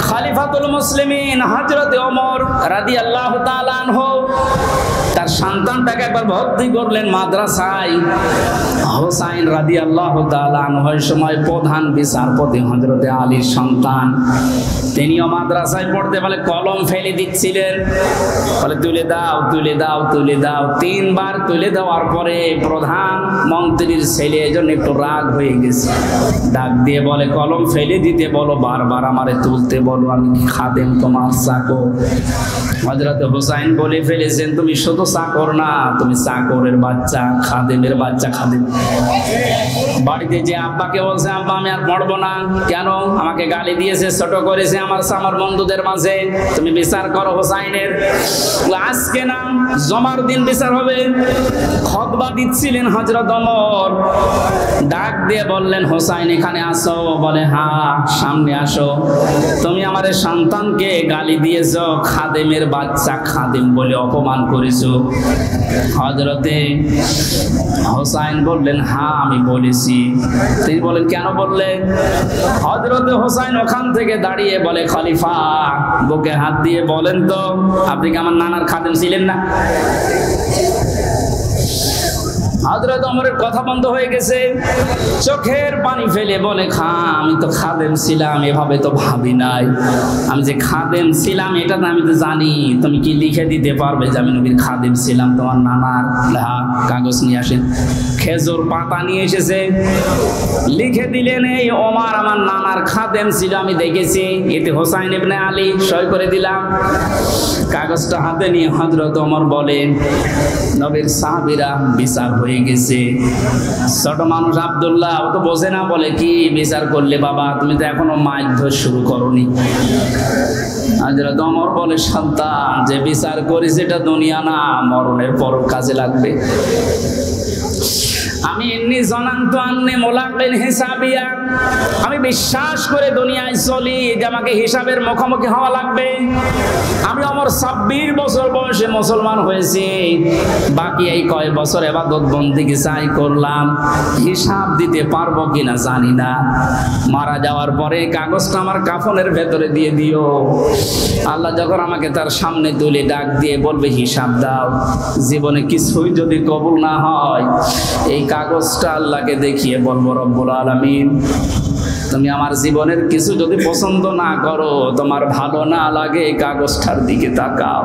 খলিফাতুল মুসলিমিন হযরত ওমর রাদিয়াল্লাহু তাআলা আনহু তার সন্তানটাকে একবার ভর্তি করলেন মাদ্রাসায়। হুসাইন রাদিয়াল্লাহু তাআলা আনহুর সময় প্রধান বিচারপতি হযরত আলীর সন্তান, তিনিও মাদ্রাসায় পড়তে বলে কলম ফেলে দিচ্ছিলেন, বলে তুলে দাও তুলে দাও তুলে দাও। 3 বার তুলে দেওয়ার পরে প্রধান মন্ত্রীর ছেলে এজন্য একটু রাগ হয়ে গেছে, ডাক দিয়ে বলে কলম ফেলে দিতে বলো, বারবার আমারে তুলতে বলো, আমি খাদেম তোমার চাকর। হযরত হুসাইন বলে ফেলেছেন তুমি শুধু চাকর না, তুমি চাকরের বাচ্চা, খাদেমের বাচ্চা। খাদেম বাড়িতে যে আব্বাকে বলছে আব্বা আমি আর পড়বো না, কেন? আমাকে গালি দিয়েছে, ছোট করেছে আমার বন্ধুদের মাঝে, তুমি বিচার করো হুসাইনের। আজকে না জমার দিন বিচার হবে। খুতবা দিচ্ছিলেন হযরত ওমর, ডাক দিয়ে বললেন হুসাইন এখানে আসো, বলে হ্যাঁ সামনে আসো। তুমি আমার সন্তানকে গালি দিয়েছো, খাদেমের বাচ্চা, খাদেম বলে অপমান করেছো। হযরতে হুসাইন বললেন হ্যাঁ আমি বলেছি। তিনি বলেন কেন বললেন? হযরতে হুসাইন ওখান থেকে দাঁড়িয়ে বলে খলিফা বুকে হাত দিয়ে বলেন তো আপনি কি আমার নানার খাদেম ছিলেন না? হযরত ওমরের কথা বন্ধ হয়ে গেছে, চোখের পানি ফেলে বলে আমি তো খাদেম ছিলাম, এভাবে তো ভাবি নাই। আমি যে খাদেম ছিলাম এটা তো আমি তো জানি, তুমি কি লিখে দিতে পারবে যে আমি নবীর খাদেম ছিলাম তোমার নানার? কাগজ নিয়ে আসেন। খেজুর পাতা নিয়ে এসেছে, লিখে দিলেন এই ওমর আমার নানার খাদেম ছিল, আমি দেখেছি, এতে হোসাইন ইবনে আলী সই করে দিলাম। কাগজটা হাতে নিয়ে হযরত ওমর বলেন নবীর সাহাবীরা বিচার হয়ে গেছে। ছোট মানুষ আব্দুল্লাহ ও তো বোঝে না, বলে কি বিচার করলে বাবা, তুমি তো এখনো মারধর শুরু করনি। হযরত ওমর বলে সন্তান যে বিচার করিস এটা দুনিয়া না, মরণের পর কাজে লাগবে। আমি ইন্নী জানান্তু আন্নী মুলাকিন হিসাবিয়া, আমি বিশ্বাস করে দুনিয়ায় চলি যে আমাকে হিসাবের মুখোমুখি হওয়া লাগবে। আমি আমার 26 বছর বয়সে মুসলমান হয়েছি, বাকি এই কয় বছর ইবাদত বন্দেগী চাই করলাম, হিসাব দিতে পারবো কিনা জানি না। মারা যাওয়ার পরে কাগজটা আমার কাফনের ভেতরে দিয়ে দিও। আল্লাহ যখন আমাকে তার সামনে তুলে ডাক দিয়ে বলবে হিসাব দাও, জীবনে কিছুই যদি কবুল না হয়, এই কাগজটা আল্লাহকে দেখিয়ে বলবো রব্বুল আলামিন, তুমি আমার জীবনের কিছু যদি পছন্দ না করো, তোমার ভালো না লাগে, এই কাগজটার দিকে তাকাও,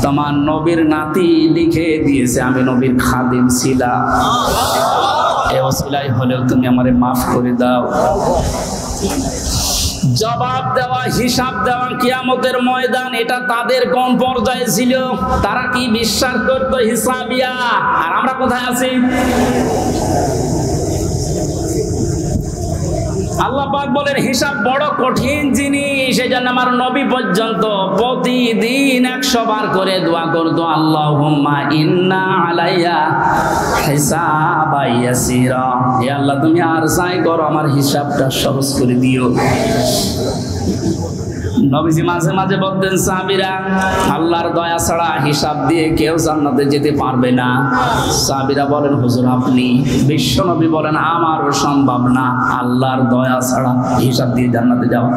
তোমার নবীর নাতি লিখে দিয়েছে আমি নবীর খাদিম ছিলাম, এই ওসিলাই হলেও তুমি আমারে মাফ করে দাও। জবাব দেওয়া, হিসাব দেওয়া কিয়ামতের ময়দান, এটা তাদের কোন পর্যায়ে ছিল? তারা কি বিশ্বাস করতো হিসাবিয়া? আর আমরা কোথায় আছি? আল্লাহ পাক বলেন হিসাব বড় কঠিন জিনিস, সেজন্য আমার নবী পর্যন্ত প্রতিদিন 100 বার করে দোয়া করতো, আল্লাহুম্মা ইন্না আলাইয়া হিসাবা ইয়াসিরা, হে আল্লাহ তুমি আর যাই করো আমার হিসাবটা সহজ করে দিও। নবীজি মাঝে মাঝে বলতেন সাহাবীরা, আল্লাহর দয়া ছাড়া হিসাব দিয়ে কেউ জান্নাতে যেতে পারবে না। সাহাবীরা বলেন হুজুর আপনি? বিশ্ব নবী বলেন আমারও সম্ভব না আল্লাহর দয়া ছাড়া হিসাব দিয়ে জান্নাতে যাওয়া।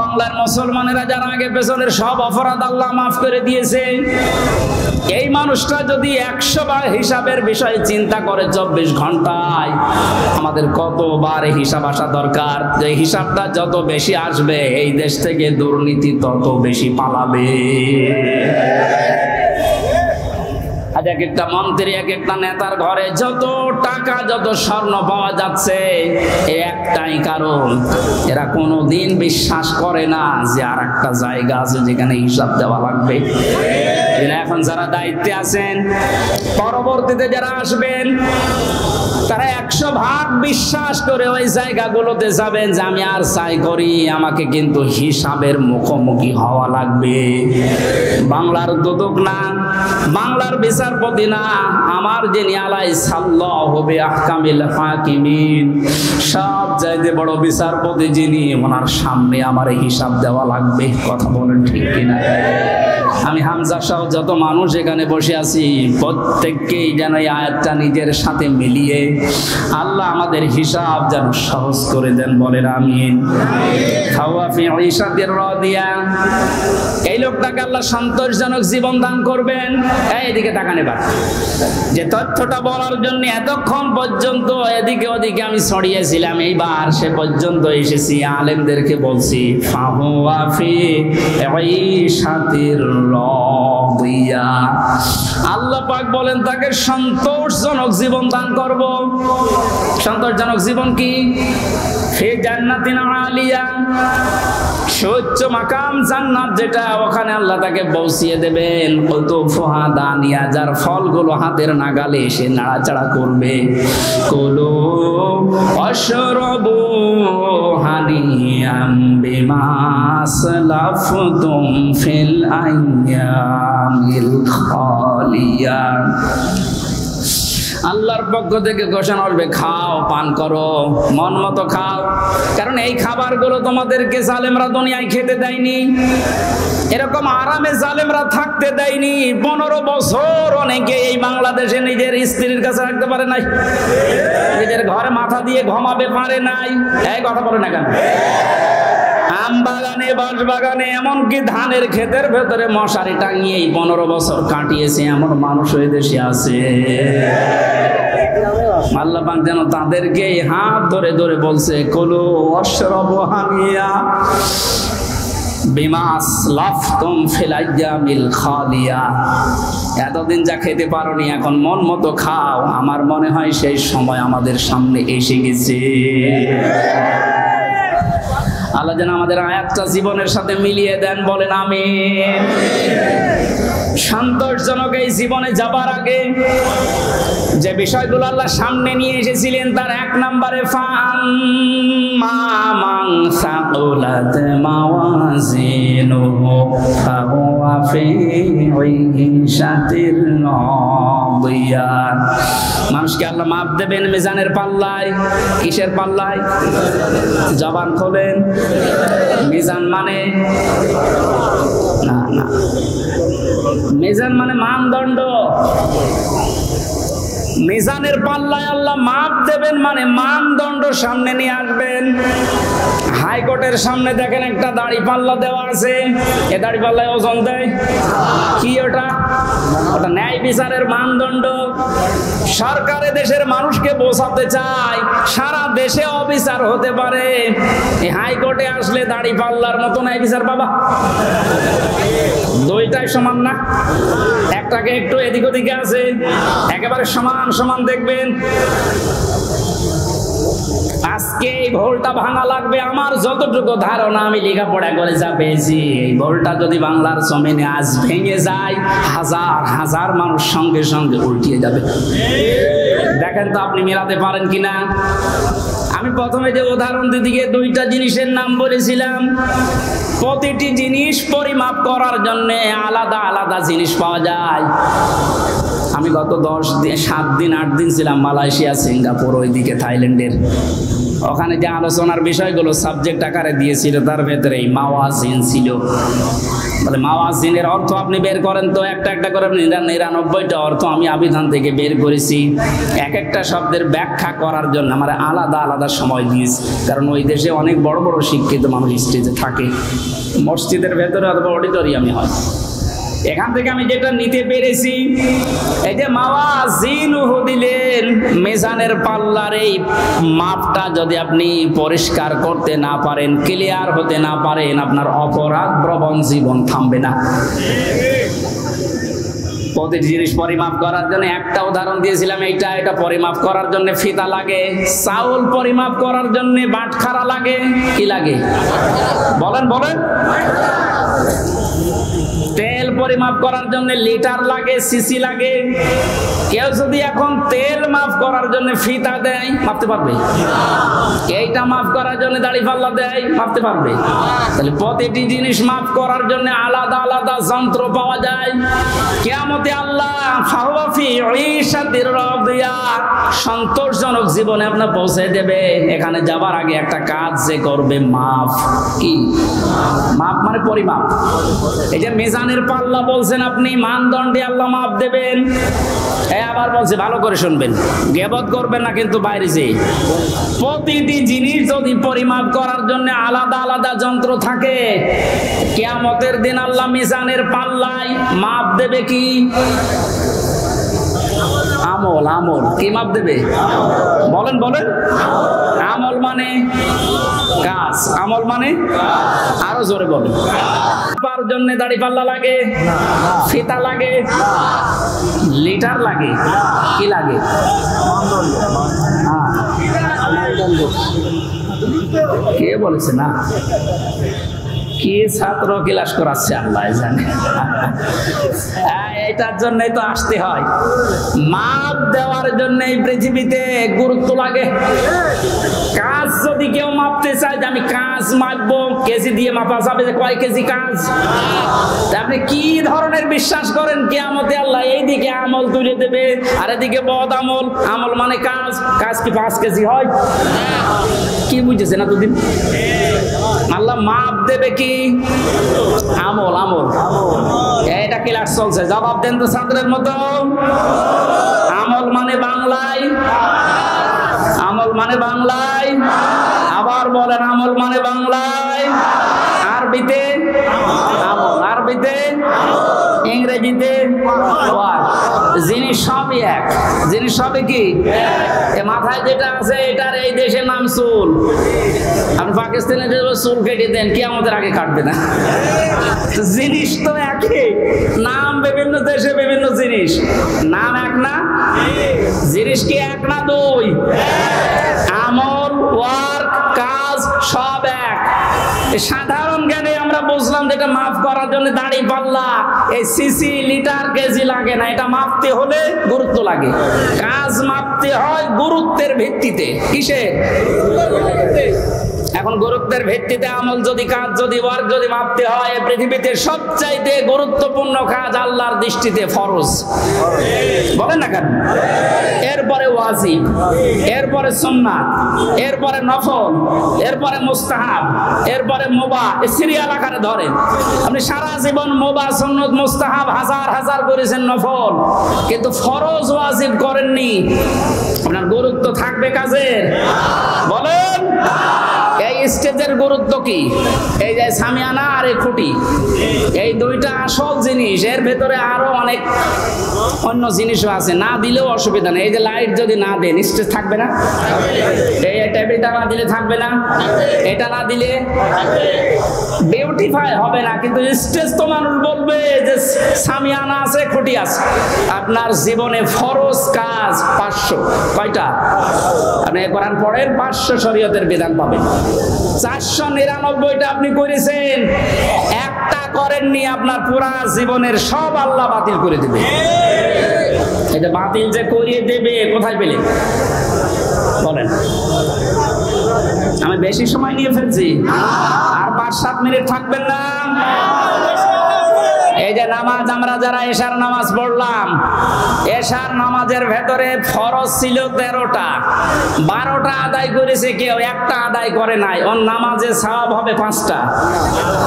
বাংলার মুসলমানেরা যারা আগে পেছনের সব অপরাধ আল্লাহ মাফ করে দিয়েছে, এই মানুষটা যদি 100 বার হিসাবের বিষয়ে চিন্তা করে 24 ঘন্টায়, আমাদের কতবার হিসাব আসা দরকার। যে হিসাবটা যত বেশি আসবে, এই দেশ থেকে দুর্নীতি তত বেশি পালাবে। আজ এক একটা মন্ত্রী, এক একটা নেতার ঘরে যত টাকা, যত স্বর্ণ পাওয়া যাচ্ছে, একটাই কারণ, এরা কোনোদিন বিশ্বাস করে না যে আর একটা জায়গা আছে যেখানে হিসাব দেওয়া লাগবে। এখন যারা দায়িত্বে আছেন, পরবর্তীতে যারা আসবেন, তারা 100 ভাগ বিশ্বাস করে ওই জায়গাগুলোতে যাবেন যে আমি আর চাই করি, আমাকে কিন্তু হিসাবের মুখোমুখি হওয়া লাগবে। বাংলার দুদক না, বাংলার বিচারপতি না, আমার যিনি আলাই সাল্লাহু বিআহকামিল হাকিমিন, সব চাইতে বড় বিচারপতি যিনি, ওনার সামনে আমার হিসাব দেওয়া লাগবে। কথা বলেন ঠিক কিনা? আমি হামজা সহ যত মানুষ এখানে বসে আছি, প্রত্যেককেই যেন এই আয়াতটা নিজের সাথে মিলিয়ে আল্লাহ আমাদের হিসাব যেন সহজ করে দেন, বলেন আমিন। এই লোকটাকে আল্লাহ সন্তোষজনক জীবন দান করবেন। এইদিকে তাকান এবার, যে তথ্যটা বলার জন্য এতক্ষণ পর্যন্ত এদিকে ওদিকে আমি ছড়িয়েছিলাম, এইবার সে পর্যন্ত এসেছি, আলেমদেরকে বলছি ফাহুয়া ফি ঈশাতির রাদিয়া, আল্লাহ পাক বলেন তাকে সন্তোষজনক জীবন দান করব। সন্তোষজনক জীবন কি? ফি জান্নাতিন আলিয়া, সুউচ্চ মাকাম জান্নাত যেটা, ওখানে আল্লাহ তাকে পৌঁছিয়ে দেবেন। কুতুফুহা দানিয়া, যার ফলগুলো হাতের নাগালে এসে নাড়াচাড়া করবে। কুলু ওয়াশরাবু হানিয়াম বিমা আসলাফতুম ফিল আইয়ামিল খালিয়া, আল্লাহর পক্ষ থেকে ঘোষণা আসবে, খাও, পান করো, মন মতো খাও, কারণ এই খাবারগুলো তোমাদেরকে জালেমরা দুনিয়ায় খেতে দেয়নি, এরকম আরামে জালেমরা থাকতে দেয়নি। 15 বছর অনেকে এই বাংলাদেশে নিজের স্ত্রীর কাছে রাখতে পারে নাই, নিজের ঘরে মাথা দিয়ে ঘুমাবে পারে নাই। এই কথা বলে না কেন? আম বাগানে, বাঁশ বাগানে, এমনকি ধানের ক্ষেতের ভেতরে মশারি টাঙিয়ে 15 বছর কাটিয়েছে এমন মানুষ ওই দেশে আছে। আল্লাহ পাক যেন তাদেরকে হাত ধরে ধরে বলছে, কুলু ওয়াশরাবু হানিয়া বিমা আসলাফতুম ফিল আইয়ামিল খালিয়া, এতদিন যা খেতে পারোনি এখন মন মতো খাও। আমার মনে হয় সেই সময় আমাদের সামনে এসে গেছে। আল্লাহ যেন আমাদের আয়াতটা জীবনের সাথে মিলিয়ে দেন, বলেন আমিন। সন্তোষজনক এই জীবনে যাবার আগে যে বিষয়গুলো আল্লাহ সামনে নিয়ে এসেছিলেন, তার 1 নম্বরে ফাআম্মা মান সাকুলাত মাওয়াজিনুহু ফাহুয়া ফি ঈশাতির রাদিয়া, রাদিয়া। মানুষকে আল্লাহ মাপ দেবেন মিজানের পাল্লায়। কিসের পাল্লায়? জবান খোলেন। মিজান মানে না না, মিজান মানে মানদণ্ড। মিজানের পাল্লায় আল্লাহ মাপ দেবেন মানে মানদণ্ড সামনে নিয়ে আসবেন। হাইকোর্টের সামনে দেখেন একটা দাড়ি পাল্লা দেওয়া আছে, এ দাড়ি পাল্লায় ওজন দেয় কি? ওটা ন্যায় বিচারের মানদণ্ড। সরকারে দেশের মানুষকে বোঝাতে চায় সারা দেশে অবিচার হতে পারে, এই হাইকোর্টে আসলে দাড়ি পাল্লার মতো ন্যায় বিচার পাবা? দুইটাই সমান না, একটাকে একটু এদিক ওদিকে আছে, একেবারে সমান সমান দেখবেন। আজকে এই ভুলটা ভাঙা লাগবে। আমার যতটুকু ধারণা, আমি লেখাপড়া করে যা পেয়েছি, এই ভুলটা যদি বাংলার জমিনে আজ ভেঙে যায়, হাজার হাজার মানুষ সঙ্গে সঙ্গে উল্টিয়ে যাবে। দেখেন তো আপনি মেলাতে পারেন কিনা। আমি প্রথমে যে উদাহরণ দিকে দুইটা জিনিসের নাম বলেছিলাম, প্রতিটি জিনিস পরিমাপ করার জন্য আলাদা আলাদা জিনিস পাওয়া যায়। আমি গত 7 দিন 8 দিন ছিলাম মালয়েশিয়া, সিঙ্গাপুর, ওইদিকে থাইল্যান্ডের। ওখানে যে আলোচনার বিষয়গুলো সাবজেক্ট আকারে দিয়েছিল তার ভেতরে এই মাওয়াজিন ছিল। বলে মাওয়াজিনের অর্থ আপনি বের করেন তো, একটা একটা করে 99টা অর্থ আমি আবিধান থেকে বের করেছি। এক একটা শব্দের ব্যাখ্যা করার জন্য আমার আলাদা আলাদা সময় দিয়েছি, কারণ ওই দেশে অনেক বড় বড় শিক্ষিত মানুষ স্টেজে থাকে, মসজিদের ভেতরে অথবা অডিটোরিয়ামে হয়। এখান থেকে আমি যেটা নিতে পেরেছি, এই যে মাওয়াজিনহু দিলেন, মিজানের পাল্লার এই মাপটা যদি আপনি পরিষ্কার করতে না পারেন, ক্লিয়ার হতে না পারেন, আপনার অপরাধ প্রবণ জীবন থামবে না। প্রতিটি জিনিস পরিমাপ করার জন্য একটা উদাহরণ দিয়েছিলাম, এটা পরিমাপ করার জন্য ফিতা লাগে। চাউল পরিমাপ করার জন্য বাটখারা লাগে। কি লাগে বলেন বলেন? তেল পরিমাপ করার জন্য লিটার লাগে, সিসি লাগে। কেউ যদি এখন তেল মাপ করার জন্য ফিতা দেয়, মাপতে পারবে? এইটা মাপ করার জন্য দাড়ি পাল্লা দেয়, মাপতে পারবে? তাহলে প্রতিটি জিনিস মাপ করার জন্য আলাদা আলাদা যন্ত্র পাওয়া যায়। কিয়ামতে আল্লাহ ফাহুয়া ফি ঈশাতির রাদিয়া, সন্তোষজনক জীবনে আপনার পৌঁছে দেবে। এখানে যাবার আগে একটা কাজ যে করবে, মাপ। কি মাপ? মানে পরিমাপ। এই যে মিজানের পাল্লা বলছেন আপনি, মানদণ্ডে আল্লাহ মাপ দেবেন। আবার বলছে ভালো করে শুনবেন, গীবত করবেন না কিন্তু বাইরে যেয়ে। প্রতিটি জিনিস যদি পরিমাপ করার জন্য আলাদা আলাদা যন্ত্র থাকে, কিয়ামতের দিন আল্লাহ মিজানের পাল্লায় মাপ দেবে কি? আমল। আমল কি মাপ দেবে? বলেন বলেন। আমল মানে কাজ, আমল মানে আরো জোরে বলেন। পার জন্য দাড়ি পাল্লা লাগে, ফিতা লাগে, লিটার লাগে। কি লাগে? কে বলেছে না? কি ছাত্র ক্লাস করাচ্ছে আল্লাহ জানে। এটার জন্যই তো আসতে হয়। মাপ দেওয়ার জন্য এই পৃথিবীতে গুরুত্ব লাগে। কাজ যদি কেউ মাপতে চায় যে আমি কাজ মাপবো, কেজি দিয়ে মাপা যাবে যে কয় কেজি কাজ। আপনি কি ধরনের বিশ্বাস করেন কিয়ামতে আল্লাহ এইদিকে আমল তুলে দেবে আর এদিকে বদ আমল? আমল মানে কাজ, কাজ কি 5 কেজি হয়? কি বুঝেছেন এতদিন? আল্লাহ মাপ দেবে কি? আমল। আমল এটা ক্লাস চলছে, জবাব দেন তো ছাত্রের মতো। আমল মানে বাংলায়, আমল মানে বাংলায়। আবার বলেন, আমল মানে বাংলায়। আরবিতে আমল, আরবিতে, ইংরেজিতে ওয়ার্ক। জিনিস সবই এক, জিনিস সবই কি? মাথায় যেটা আছে এটার এই দেশের নাম চুল। আপনি পাকিস্তানে চুল কেটে দেন, কি আমাদের আগে কাটবে না? জিনিস তো একই, নাম বিভিন্ন দেশে বিভিন্ন জিনিস, নাম এক না? জিনিস কি এক না দুই? আমল, ওয়ার্ক, কাজ সব এক। সাধারণ জ্ঞানে আমরা বুঝলাম যেটা মাপ করার জন্য দাড়ি পাল্লা, এই সিসি, লিটার, কেজি লাগে না। এটা মাপতে হলে গুরুত্ব লাগে। কাজ মাপতে হয় গুরুত্বের ভিত্তিতে। কিসে? এখন গুরুত্বের ভিত্তিতে আমল যদি কাজ যদি ওয়ার্ক যদি মাপতে হয়, পৃথিবীতে সবচাইতে গুরুত্বপূর্ণ কাজ আল্লাহর দৃষ্টিতে ফরজ। বলেন না কেন? এরপরে ওয়াজিব, এরপরে সুন্নাত, এরপরে নফল, এরপরে মুস্তাহাব, এরপরে মুবাহ। সিরিয়াল আকারে ধরেন। আপনি সারা জীবন মুবাহ, সুন্নাত, মুস্তাহাব হাজার হাজার করেছেন, নফল, কিন্তু ফরজ ওয়াজিব করেননি। আপনার গুরুত্ব থাকবে কাজের? বলেন। এই স্টেজের গুরুত্ব কি? এই যে সামিয়ানা আর এই খুঁটি, এই দুইটা আসল জিনিস। এর ভেতরে আরো অনেক অন্য জিনিসও আছে, না দিলেও অসুবিধা নেই। এই যে লাইট যদি না দেন, স্টেজ থাকবে না? এই টেবিলটা না দিলে থাকবে না? এটা না দিলে বিউটিফাই হবে না। কিন্তু স্টেজ তো মানুষ বলবে যে সামিয়ানা আছে, খুঁটি আছে। আপনার জীবনে ফরজ কাজ 500। কয়টা? আপনি কোরআন পড়েন, 500 শরীয়তের বিধান পাবেন। 499টা আপনি করেছেন, একটা করেননি, আপনার পুরা জীবনের সব আল্লাহ বাতিল করে দেবে। এটা বাতিল যে করিয়ে দেবে, কোথায় পেলে? বলেন। আমি বেশি সময় নিয়ে ফেলছি, আর 5-7 মিনিট থাকবেন না? এই যে নামাজ, আমরা যারা এশার নামাজ পড়লাম, এশার নামাজের ভেতরে ফরজ ছিল 13টা, 12টা আদায় করেছে কেউ, একটা আদায় করে নাই। ওর নামাজে সওয়াব হবে 5টা।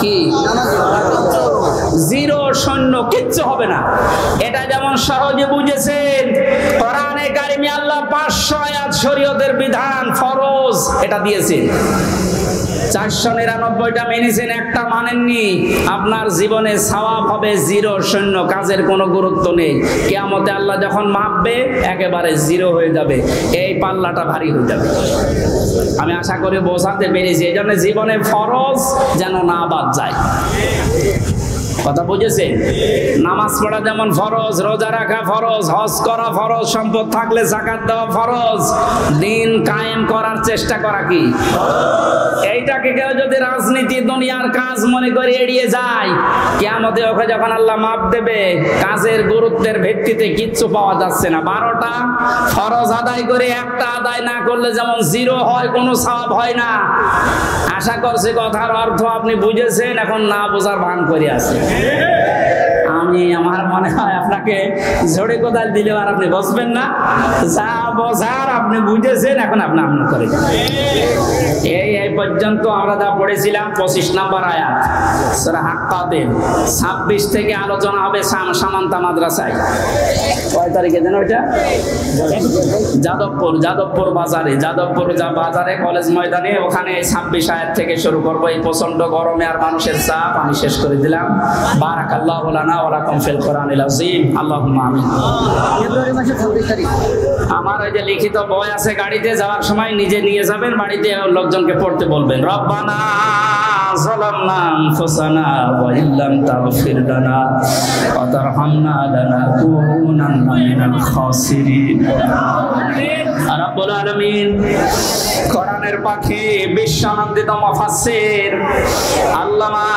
কি? 0 শূন্য, কিচ্ছু হবে না। এটা যেমন সহজে বুঝেছেন, কোরআনে কারিমে আল্লাহ 500 আয়াত শরীয়তের বিধান ফরজ এটা দিয়েছেন। 499টা মেনেছেন, একটা মানেননি। আপনার জীবনে সওয়াব হবে 0 শূন্য, কাজের কোনো গুরুত্ব নেই। কিয়ামতে আল্লাহ যখন মাপবে, একেবারে 0 হয়ে যাবে। এই পাল্লাটা ভারী হয়ে যাবে। আমি আশা করি বোঝাতে পেরেছি। এই জন্য জীবনে ফরজ যেন না বাদ যায়। কথা বুঝেছেন? নামাজ পড়া যেমন ফরজ, রোজা রাখা ফরজ, হজ করা ফরজ, সম্পদ থাকলে যাকাত দেওয়া ফরজ, দিন কায়েম করার চেষ্টা করা কি? এইটাকে কেউ যদি রাজনীতি, দুনিয়ার কাজ মনে করে এড়িয়ে যায়, কিয়ামতে ওকে যখন আল্লাহ মাপ দেবে, কাজের গুরুত্বের ভিত্তিতে কিচ্ছু পাওয়া যাচ্ছে না। 12টা ফরজ আদায় করে একটা আদায় না করলে যেমন 0 হয়, কোনো সওয়াব হয় না। আশা করছি কথার অর্থ আপনি বুঝেছেন। এখন না বোঝার ভান করে আছে। আমার মনে হয় আপনাকে ঝড়ে কোদাল দিলেও আর আপনি বসবেন না। যা বোঝার আপনি বুঝেছেন, এখন আপনি আমল করেন। এই পর্যন্ত আমরা যা পড়েছিলাম 25 নম্বর আয়াত সূরা হাক্কাতের। 26 থেকে আলোচনা হবে সামান্তা মাদ্রাসায়। কয় তারিখে যেন ওইটা? যাদবপুর বাজারে কলেজ ময়দানে। ওখানে 26 আয়াত থেকে শুরু করবো। এই প্রচন্ড গরমে আর মানুষের চাপ আমি শেষ করে দিলাম। বারাকাল্লাহু লানা ওয়া লাকুম ফিল কোরআনিল আযীম। আল্লাহুম্মা আমিন। ফেব্রুয়ারি মাসের 26 তারিখ আমার ওই যে লিখিত বই আছে, গাড়িতে যাওয়ার সময় নিজে নিয়ে যাবেন, বাড়িতে লোকজনকে পড়তে বলবেন। রব্বানা যালামনা আনফুসানা ওয়া ইল্লাম তাগফির লানা ওয়া তারহামনা লানাকুনান্না মিনাল খাসিরিন। রব্বুল আলামিন কোরআনের পাখি, বিশ্বনন্দিত মুফাসসির আল্লামা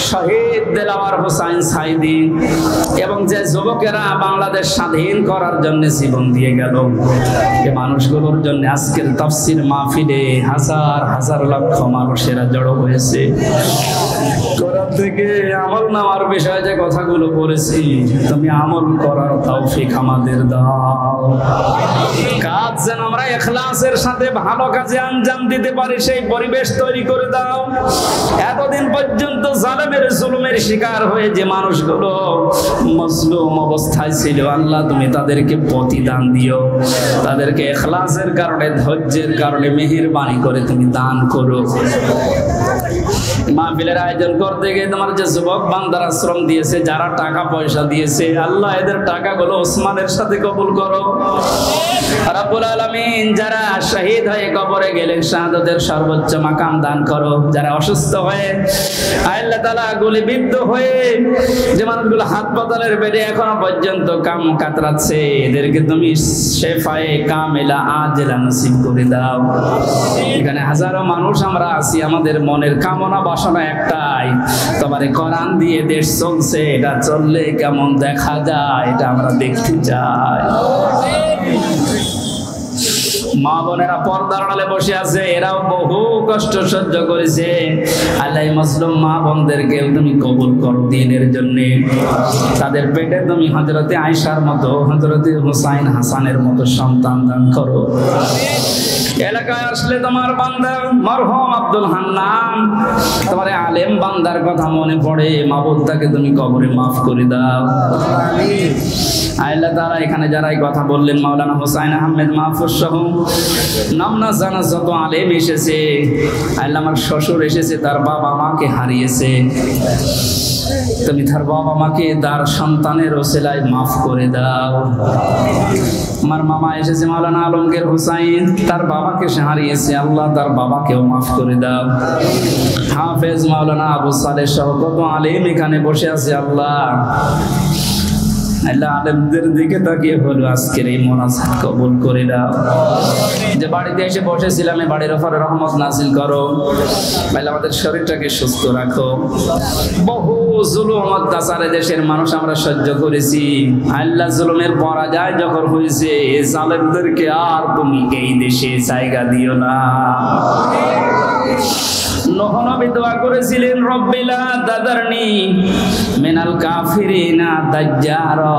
শহীদ দেলাওয়ার হোসাইন সাইদি এবং যে যুবকেরা বাংলাদেশ স্বাধীন করার জন্য জীবন দিয়ে গেল, এই মানুষগুলোর জন্য আজকের তাফসীর মাহফিলে হাজার হাজার লক্ষ মানুষেরা জড়ো হয়েছে। কোরআন থেকে আমল নেওয়ার বিষয়ে যে কথাগুলো বলেছি, তুমি আমল করার তৌফিক আমাদের দাও। কাজ যেন আমরা ইখলাসের সাথে ভালো কাজে আঞ্জাম দিতে পারি, সেই পরিবেশ তৈরি করে দাও। এতদিন পর্যন্ত জালেমের জুলুমের শিকার হয়ে যে মানুষগুলো মজলুম অবস্থায় ছিল, আল্লাহ তুমি তাদেরকে প্রতিদান দিও। তাদেরকে ইখলাসের কারণে, ধৈর্যের কারণে মেহেরবানি করে তুমি দান করো। মাহফিলের আয়োজন করতে গিয়ে তোমার যে যুবক বান্দারা শ্রম দিয়েছে, যারা টাকা পয়সা দিয়েছে, আল্লাহ এদের টাকাগুলো ওসমানের সাথে কবুল করো। রব্বুল আলামিন যারা শহীদ হয়ে কবরে গেলেন, শাহাদাতের সর্বোচ্চ মাকাম দান করো। যারা অসুস্থ হয়ে আল্লাহ তাআলা গুলিবিদ্ধ হয়ে যে মানুষগুলো হাসপাতালের বেডে এখনো পর্যন্ত কাম কাতরাচ্ছে, এদেরকে তুমি শেফায়ে কামিলা আজলা নসিব করে দাও। এখানে হাজারো মানুষ আমরা আছি, আমাদের মনের কামনা বাসনা একটাই, তোমার কোরআন দিয়ে দেশ চলছে, এটা চললে কেমন দেখা যায় এটা আমরা দেখতে চাই। মা বোনেরা পর্দার আড়ালে বসে আছে, এরাও বহু কষ্ট সহ্য করেছে। আল্লাহ মাজলুম মা বোনদেরকে তুমি কবুল করো দ্বীনের জন্য। তাদের পেটে তুমি হযরতে আয়েশার মতো, হযরতে হুসাইন হাসানের মতো সন্তান দান করো। এলাকায় আসলে তোমার বান্দা মরহুম আব্দুল হান্নান, তোমার আলেম বান্দার কথা মনে পড়ে, মাবুদটাকে তুমি কবরে মাফ করে দাও। আল্লাহ তাআলা এখানে যারা এই কথা বললেন, মাওলানা হুসাইন আহমেদ মাহফুজ সহ নাম না জানা যত আলেম এসেছে, আল্লাহ আমার শ্বশুর এসেছে, তার বাবা মাকে হারিয়েছে, তুমি তার বাবা মাকে তার সন্তানের ওসিলায় মাফ করে দাও। আমার মামা এসেছে মাওলানা আলমগীর হুসাইন, তার বাবাকে সে হারিয়েছে, আল্লাহ তার বাবাকেও মাফ করে দাও। হাফেজ মাওলানা আবু সালেহ সহ কত আলেম এখানে বসে আছে, আল্লাহ আল্লাহ আলেমদের দিকে তাকিয়ে বলো আজকের এই মোনাজাত কবুল করে দাও। যে বাড়িতে এসে বসেছিলাম, এই বাড়ির উপরে রহমত নাজিল করো। আল্লাহ আমাদের শরীরটাকে সুস্থ রাখো। বহু জুলুম অত্যাচারে দেশের মানুষ আমরা সহ্য করেছি, আল্লাহ জুলুমের পরাজয় যখন হয়েছে, জালেমদেরকে আর তুমি এই দেশে জায়গা দিও না। নূহ নবী দোয়া করেছিলেন, রব্বিলা তাদারনি মিনাল কাফিরিনা দাজ্জারা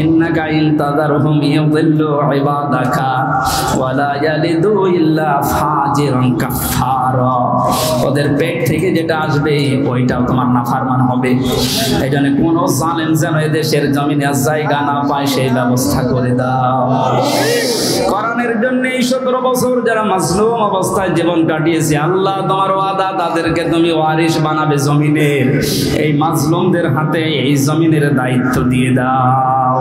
ইন্নাকা ইন তাদারহুম ইউদিল্লু ইবাদাকা ওয়া লা ইয়ালিদু ইল্লা ফাজিরান কাফারা। ওদের পেট থেকে যেটা আসবে ওইটাও তোমার নাফরমান হবে। এইজন্য কোন জালেম যেন এদেশের জমিনে জায়গা না পায় সেই ব্যবস্থা করে দাও। কোরআনের জন্য 17 বছর যারা মাজলুম অবস্থায় জীবন কাটিয়েছে, আল্লাহ তোমার ওয়াদা তাদেরকে তুমি ওয়ারিশ বানাবে জমিনের। এই মাজলুমদের হাতে এই জমিনের দায়িত্ব দিয়ে দাও।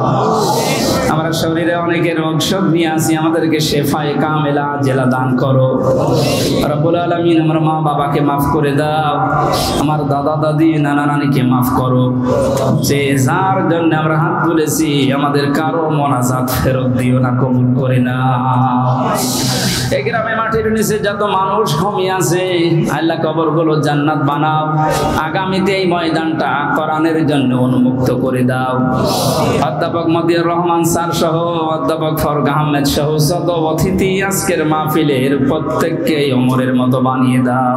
আমরা শরীরে অনেকের রোগ নিয়ে আসি, আমাদেরকে শেফায়ে কামেলা আজেলা দান করো রব্বুল আলামিন। আমার মা বাবাকে মাফ করে দাও, আমার দাদা দাদি নানা নানিকে মাফ করো। যে যার জন্য আমরা হাত তুলেছি, আমাদের কারো মোনাজাত ফেরত দিও না, কবুল করে না। এই গ্রামে মাটির নিচে যত মানুষ ঘুমিয়ে আছে, আল্লাহ কবরগুলো জান্নাত বানাও। আগামীতে এই ময়দানটা কোরআনের জন্য উন্মুক্ত করে দাও। অধ্যাপক মতিউর রহমান স্যার সহ অধ্যাপক ফরক আহমেদ সহ যত অতিথি আজকের মাহফিলের প্রত্যেককে ওমরের মতো বানিয়ে দাও।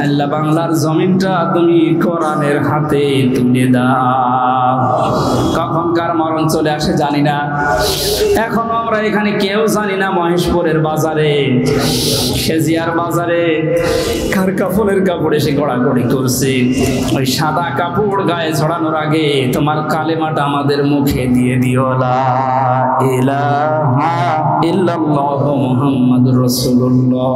আল্লাহ বাংলার জমিনটা তুমি কোরআনের হাতে তুলে দাও। কখন কার মরণ চলে আসে জানি না, এখনো আমরা এখানে কেউ জানি না। মহেশপুরের বাজারে, সেজিয়ার বাজারে কার কাপড়ের কাপড় এসে গড়াগড়ি করছে। ওই সাদা কাপড় গায়ে ছড়ানোর আগে তোমার কালেমাটা আমাদের মুখে দিয়ে দিও, লা ইলাহা ইল্লাল্লাহু মুহাম্মাদুর রাসূলুল্লাহ।